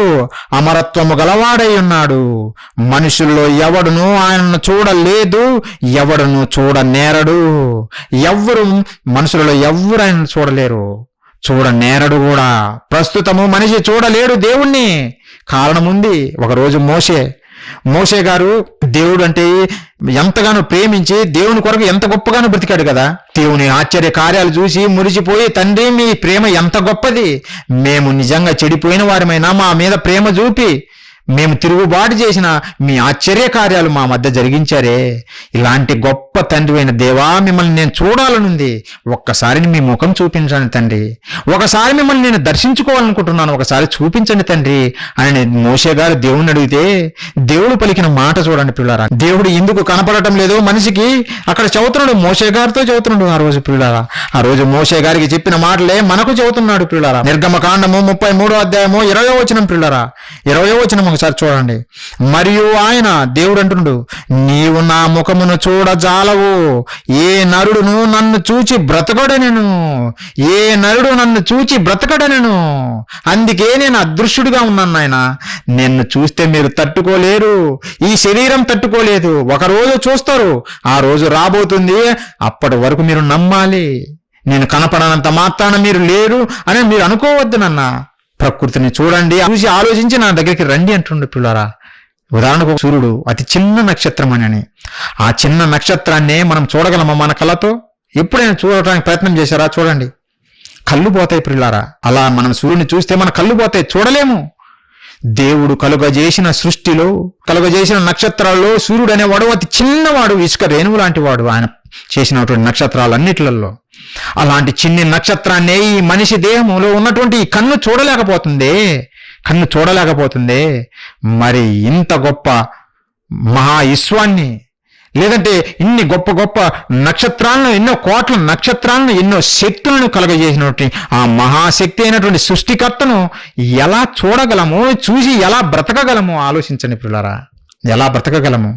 అమరత్వము గలవాడై ఉన్నాడు. మనుషుల్లో ఎవడును ఆయనను చూడలేదు, ఎవడును చూడనేరడు. మనుషులలో ఎవ్వరు ఆయనను చూడలేరు, చూడనేరడు కూడా. ప్రస్తుతము మనిషి చూడలేడు దేవుణ్ణి. కారణం ఉంది. ఒకరోజు మోషే గారు దేవుడు అంటే ఎంతగానో ప్రేమించి దేవుని కొరకు ఎంత గొప్పగానో బ్రతికాడు కదా. దేవుని ఆశ్చర్య కార్యాలు చూసి మురిసిపోయి, తండ్రి మీ ప్రేమ ఎంత గొప్పది, మేము నిజంగా చెడిపోయిన వారిమైనా మా మీద ప్రేమ చూపి మేము తిరుగుబాటు చేసిన మీ ఆశ్చర్య కార్యాలు మా మధ్య జరిగించారే. ఇలాంటి గొప్ప తండ్రి అయిన దేవా, మిమ్మల్ని నేను చూడాలనుంది. ఒక్కసారి మీ ముఖం చూపించండి తండ్రి. ఒకసారి మిమ్మల్ని నేను దర్శించుకోవాలనుకుంటున్నాను, ఒకసారి చూపించండి తండ్రి అని మోషే గారు దేవుణ్ణి అడిగితే దేవుడు పలికిన మాట చూడండి పిల్లారా. దేవుడు ఎందుకు కనపడటం లేదు మనిషికి? అక్కడ చదువుతున్నాడు, మోషే గారితో చదువుతున్నాడు ఆ రోజు పిల్లారా. ఆ రోజు మోషే గారికి చెప్పిన మాటలే మనకు చదువుతున్నాడు పిల్లారా. నిర్గమకాండము 33వ అధ్యాయము 20వ వచనం పిల్లారా. 20వ వచనం ఒకసారి చూడండి. మరియు ఆయన దేవుడు అంటుండు, నీవు నా ముఖమును చూడజాలవు, ఏ నరుడును నన్ను చూచి బ్రతకడనెను, ఏ నరుడు నన్ను చూచి బ్రతకడనెను. అందుకే నేను అదృశ్యుడిగా ఉన్నాను నాయన. నిన్ను చూస్తే మీరు తట్టుకోలేరు, ఈ శరీరం తట్టుకోలేదు. ఒకరోజు చూస్తారు, ఆ రోజు రాబోతుంది. అప్పటి వరకు మీరు నమ్మాలి. నేను కనపడనంత మాత్రాన మీరు లేరు అని మీరు అనుకోవద్దు. నాన్న ప్రకృతిని చూడండి, చూసి ఆలోచించి నా దగ్గరికి రండి అంటుండే పిల్లరా. ఉదాహరణకు సూర్యుడు అతి చిన్న నక్షత్రం అని, ఆ చిన్న నక్షత్రాన్నే మనం చూడగలమా మన కళ్ళతో? ఎప్పుడైనా చూడటానికి ప్రయత్నం చేశారా? చూడండి, కళ్ళు పోతాయి పిల్లారా. అలా మనం సూర్యుడిని చూస్తే మన కళ్ళు పోతాయి, చూడలేము. దేవుడు కలుగజేసిన సృష్టిలో, కలుగజేసిన నక్షత్రాల్లో సూర్యుడు అనేవాడు అతి చిన్నవాడు, ఇసుక రేణువు లాంటి వాడు ఆయన చేసినటువంటి నక్షత్రాలన్నిటిలలో. అలాంటి చిన్ని నక్షత్రాన్నే ఈ మనిషి దేహంలో ఉన్నటువంటి ఈ కన్ను చూడలేకపోతుంది. మరి ఇంత గొప్ప మహా విశ్వాన్ని, లేదంటే ఇన్ని గొప్ప గొప్ప నక్షత్రాలను, ఎన్నో కోట్ల నక్షత్రాలను, ఎన్నో శక్తులను కలగజేసినటువంటి ఆ మహాశక్తి అయినటువంటి సృష్టికర్తను ఎలా చూడగలము, చూసి ఎలా బ్రతకగలము? ఆలోచించండి పిల్లరా, ఎలా బ్రతకగలము?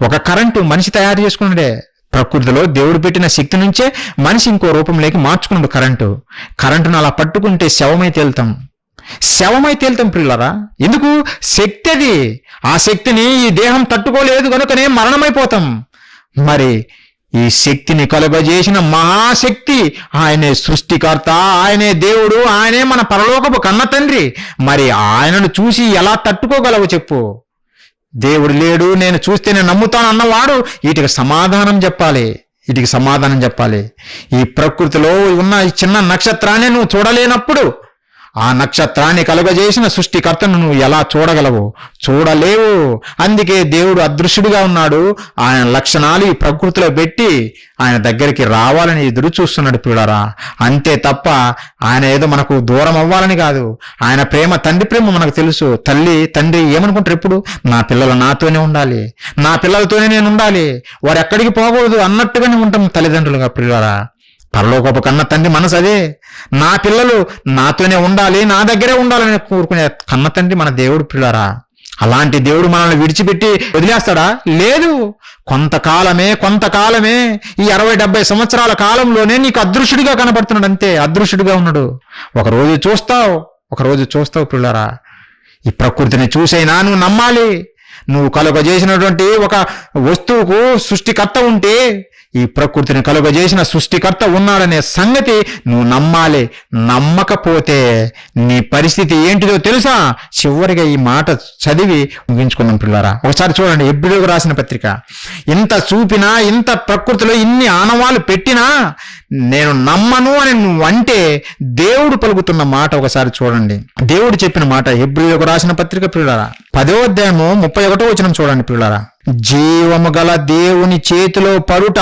ఒక కరెంటు మనిషి తయారు చేసుకున్నాడే. ప్రకృతిలో దేవుడు పెట్టిన శక్తి నుంచే మనిషి ఇంకో రూపంలోకి మార్చుకున్నాడు కరెంటును అలా పట్టుకుంటే శవమై తేలుతాం పిల్లరా. ఎందుకు? శక్తి అది. ఆ శక్తిని ఈ దేహం తట్టుకోలేదు కనుకనే మరణమైపోతాం. మరి ఈ శక్తిని కలుగజేసిన మహాశక్తి ఆయనే సృష్టికర్త, ఆయనే దేవుడు, ఆయనే మన పరలోకపు కన్న తండ్రి. మరి ఆయనను చూసి ఎలా తట్టుకోగలవు చెప్పు? దేవుడు లేడు, నేను చూస్తేనే నమ్ముతాను అన్నవాడు వీటికి సమాధానం చెప్పాలి. ఈ ప్రకృతిలో ఉన్న ఈ చిన్న నక్షత్రాన్ని నువ్వు చూడలేనప్పుడు ఆ నక్షత్రాన్ని కలుగజేసిన సృష్టికర్తను నువ్వు ఎలా చూడగలవు? చూడలేవు. అందుకే దేవుడు అదృశ్యుడిగా ఉన్నాడు. ఆయన లక్షణాలు ఈ ప్రకృతిలో పెట్టి ఆయన దగ్గరికి రావాలని ఎదురు చూస్తున్నాడు పిల్లరా. అంతే తప్ప ఆయన ఏదో మనకు దూరం అవ్వాలని కాదు. ఆయన ప్రేమ, తండ్రి ప్రేమ మనకు తెలుసు. తల్లి తండ్రి ఏమనుకుంటారు? ఎప్పుడు నా పిల్లలు నాతోనే ఉండాలి, నా పిల్లలతోనే నేను ఉండాలి, వారు ఎక్కడికి పోకూడదు అన్నట్టుగానే ఉంటాం తల్లిదండ్రులుగా పిల్లరా. పరలోకపు కన్న తండ్రి మనసు అదే. నా పిల్లలు నాతోనే ఉండాలి, నా దగ్గరే ఉండాలని కోరుకునే కన్న తండ్రి మన దేవుడు పిల్లరా. అలాంటి దేవుడు మనల్ని విడిచిపెట్టి వదిలేస్తాడా? లేదు. కొంతకాలమే ఈ 60-70 సంవత్సరాల కాలంలోనే నీకు అదృశ్యుడిగా కనబడుతున్నాడు. అంతే, అదృశ్యుడిగా ఉన్నాడు. ఒకరోజు చూస్తావు పిల్లరా. ఈ ప్రకృతిని చూసైనా నువ్వు నమ్మాలి. నువ్వు కలుగజేసినటువంటి ఒక వస్తువుకు సృష్టికర్త ఉంటే, ఈ ప్రకృతిని కలుగజేసిన సృష్టికర్త ఉన్నాడనే సంగతి నువ్వు నమ్మాలి. నమ్మకపోతే నీ పరిస్థితి ఏంటిదో తెలుసా? చివరిగా ఈ మాట చదివి ముగించుకున్నాం పిల్లరా. ఒకసారి చూడండి, హెబ్రీయులకు రాసిన పత్రిక. ఇంత చూపినా, ఇంత ప్రకృతిలో ఇన్ని ఆనవాళ్ళు పెట్టినా నేను నమ్మను అని నువ్వు అంటే దేవుడు పలుకుతున్న మాట ఒకసారి చూడండి. దేవుడు చెప్పిన మాట హెబ్రీయులకు రాసిన పత్రిక పిల్లరా 10వ అధ్యాయము 31వ వచనం చూడండి పిల్లరా. జీవము గల దేవుని చేతిలో పడుట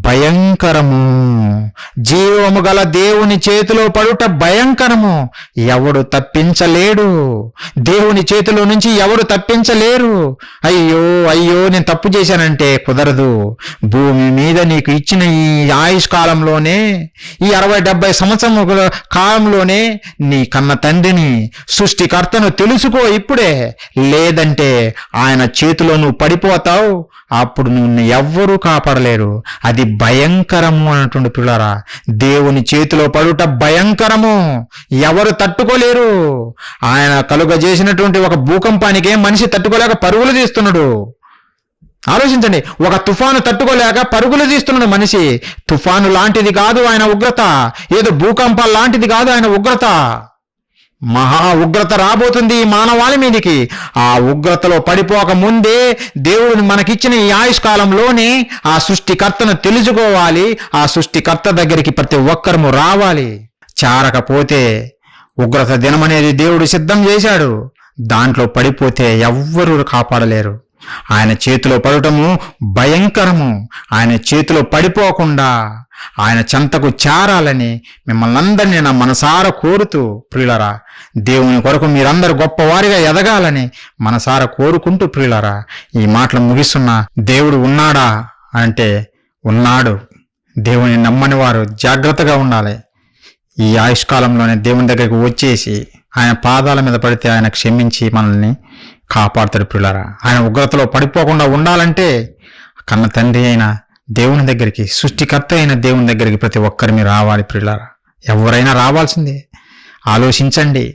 భయంకరము, జీవము గల దేవుని చేతిలో పడుట భయంకరము. ఎవడు తప్పించలేడు, దేవుని చేతిలో నుంచి ఎవరు తప్పించలేరు. అయ్యో నేను తప్పు చేశానంటే కుదరదు. భూమి మీద నీకు ఇచ్చిన ఈ ఆయుష్ కాలంలోనే, ఈ 60-70 సంవత్సరముల కాలంలోనే నీ కన్న తండ్రిని, సృష్టికర్తను తెలుసుకో ఇప్పుడే. లేదంటే ఆయన చేతిలో నువ్వు పడిపోతావు. అప్పుడు నిన్ను ఎవ్వరూ కాపాడలేరు. అది భయంకరము అన్నటువంటి పిల్లరా. దేవుని చేతిలో పడుట భయంకరము, ఎవరు తట్టుకోలేరు. ఆయన కలుగజేసినటువంటి ఒక భూకంపానికే మనిషి తట్టుకోలేక పరుగులు తీస్తున్నాడు. ఆలోచించండి, ఒక తుఫాను తట్టుకోలేక పరుగులు తీస్తున్నాడు మనిషి. తుఫాను లాంటిది కాదు ఆయన ఉగ్రత, ఏదో భూకంపం లాంటిది కాదు ఆయన ఉగ్రత. మహా ఉగ్రత రాబోతుంది ఈ మానవాళి మీదికి. ఆ ఉగ్రతలో పడిపోక ముందే దేవుడు మనకిచ్చిన ఈ ఆయుష్కాలంలోనే ఆ సృష్టికర్తను తెలుసుకోవాలి. ఆ సృష్టికర్త దగ్గరికి ప్రతి ఒక్కరము రావాలి. చారకపోతే ఉగ్రత దినం అనేది దేవుడు సిద్ధం చేశాడు. దాంట్లో పడిపోతే ఎవ్వరూ కాపాడలేరు. ఆయన చేతిలో పడటము భయంకరము. ఆయన చేతిలో పడిపోకుండా ఆయన చెంతకు చేరాలని మిమ్మల్ని అందరినీ నా మనసారా కోరుతూ ప్రియులరా, దేవుని కొరకు మీరందరూ గొప్పవారిగా ఎదగాలని మనసారా కోరుకుంటూ ప్రియులరా ఈ మాటలు ముగిస్తున్నా. దేవుడు ఉన్నాడా అంటే ఉన్నాడు. దేవుని నమ్మని వారు జాగ్రత్తగా ఉండాలి. ఈ ఆయుష్కాలంలోనే దేవుని దగ్గరికి వచ్చేసి ఆయన పాదాల మీద పడితే ఆయన క్షమించి మనల్ని కాపాడుతాడు ప్రియులారా. ఆయన ఉగ్రతలో పడిపోకుండా ఉండాలంటే కన్న తండ్రి అయిన దేవుని దగ్గరికి, సృష్టికర్త అయిన దేవుని దగ్గరికి ప్రతి ఒక్కరి మీరు రావాలి ప్రియులారా. ఎవరైనా రావాల్సిందే. ఆలోచించండి.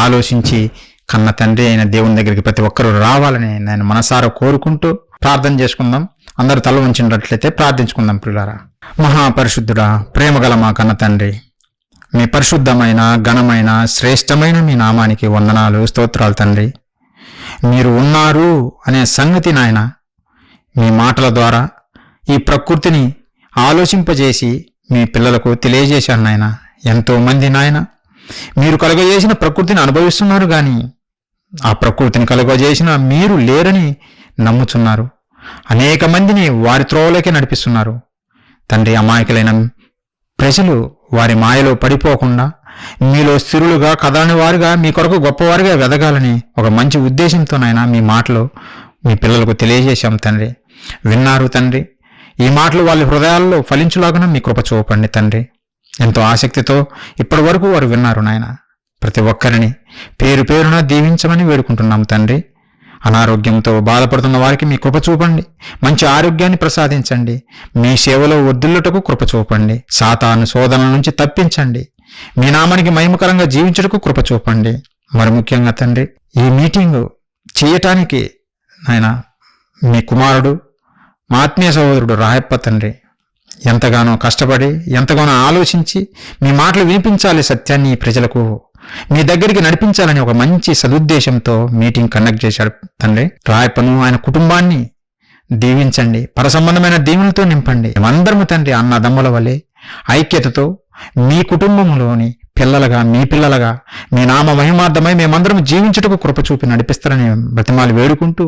ఆలోచించి కన్న తండ్రి అయిన దేవుని దగ్గరికి ప్రతి ఒక్కరూ రావాలని నేను మనసారా కోరుకుంటూ ప్రార్థన చేసుకుందాం. అందరూ తల ఉంచినట్లయితే ప్రార్థించుకుందాం ప్రియులారా. మహాపరిశుద్ధుడా, ప్రేమగల మా కన్న తండ్రి, మీ పరిశుద్ధమైన, ఘనమైన, శ్రేష్టమైన మీ నామానికి వందనాలు, స్తోత్రాలు తండ్రి. మీరు ఉన్నారు అనే సంగతి నాయన మీ మాటల ద్వారా ఈ ప్రకృతిని ఆలోచింపజేసి మీ పిల్లలకు తెలియజేశాను నాయన. ఎంతోమంది నాయన మీరు కలుగజేసిన ప్రకృతిని అనుభవిస్తున్నారు, కానీ ఆ ప్రకృతిని కలుగజేసిన మీరు లేరని నమ్ముచున్నారు. అనేక మందిని వారి త్రోవలోకి నడిపిస్తున్నారు తండ్రి. అమాయకులైన ప్రజలు వారి మాయలో పడిపోకుండా మీలో స్థిరులుగా, కదలని వారుగా, మీ కొరకు గొప్పవారుగా వెదగాలని ఒక మంచి ఉద్దేశంతోనైనా మీ మాటలు మీ పిల్లలకు తెలియజేశాం తండ్రి. విన్నారు తండ్రి. ఈ మాటలు వాళ్ళ హృదయాల్లో ఫలించులాగా మీ కృప చూపండి తండ్రి. ఎంతో ఆసక్తితో ఇప్పటి వరకు వారు విన్నారు నాయన. ప్రతి ఒక్కరిని పేరు పేరున దీవించమని వేడుకుంటున్నాం తండ్రి. అనారోగ్యంతో బాధపడుతున్న వారికి మీ కృప చూపండి. మంచి ఆరోగ్యాన్ని ప్రసాదించండి. మీ సేవలో వర్ధిల్లుటకు కృప చూపండి. సాతాను శోధనల నుంచి తప్పించండి. మీ నామానికి మహిమకరంగా జీవించుటకు కృప చూపండి. మరి ముఖ్యంగా తండ్రి, ఈ మీటింగు చేయటానికి నాయన మీ కుమారుడు, మా ఆత్మీయ సహోదరుడు రాయప్ప తండ్రి ఎంతగానో కష్టపడి, ఎంతగానో ఆలోచించి మీ మాటలు వినిపించాలి, సత్యాన్ని ప్రజలకు మీ దగ్గరికి నడిపించాలని ఒక మంచి సదుద్దేశంతో మీటింగ్ కండక్ట్ చేశాడు తండ్రి. రాయప్పను, ఆయన కుటుంబాన్ని దీవించండి. పరసంబంధమైన దీవులతో నింపండి. అందరము తండ్రి అన్నదమ్ముల వలె ఐక్యతతో మీ కుటుంబంలోని పిల్లలుగా, మీ పిల్లలుగా మీ నామ మహిమార్థమై మేమందరం జీవించుటకు కృప చూపి నడిపిస్తారని బ్రతిమాలు వేడుకుంటూ,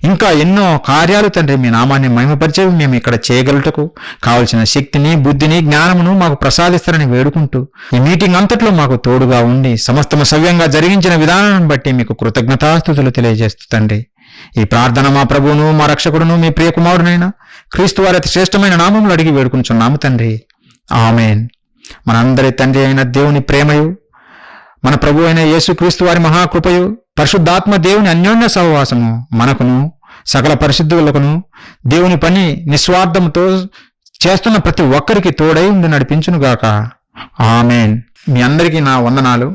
ఇంకా ఎన్నో కార్యాలు తండ్రి మీ నామాన్ని మహిమపరిచేవి మేము ఇక్కడ చేయగలుగుటకు కావలసిన శక్తిని, బుద్ధిని, జ్ఞానమును మాకు ప్రసాదిస్తారని వేడుకుంటూ, ఈ మీటింగ్ అంతట్లో మాకు తోడుగా ఉండి సమస్తము సవ్యంగా జరిగించిన విధానాన్ని బట్టి మీకు కృతజ్ఞతాస్తుతులు తెలియజేస్తూ తండ్రి, ఈ ప్రార్థన మా ప్రభువును, మా రక్షకుడును, మీ ప్రియకుమారునైనా క్రీస్తు వారి అతి శ్రేష్టమైన నామములు అడిగి వేడుకుంటున్నాము తండ్రి. ఆమేన్. మనందరి తండ్రి అయిన దేవుని ప్రేమయు, మన ప్రభు అయిన యేసుక్రీస్తు వారి మహాకృపయు, పరిశుద్ధాత్మ దేవుని అన్యోన్య సహవాసము మనకును, సకల పరిశుద్ధులకును, దేవుని పని నిస్వార్థంతో చేస్తున్న ప్రతి ఒక్కరికి తోడై ఉండి నడిపించునుగాక. ఆమేన్. మీ అందరికీ నా వందనాలు.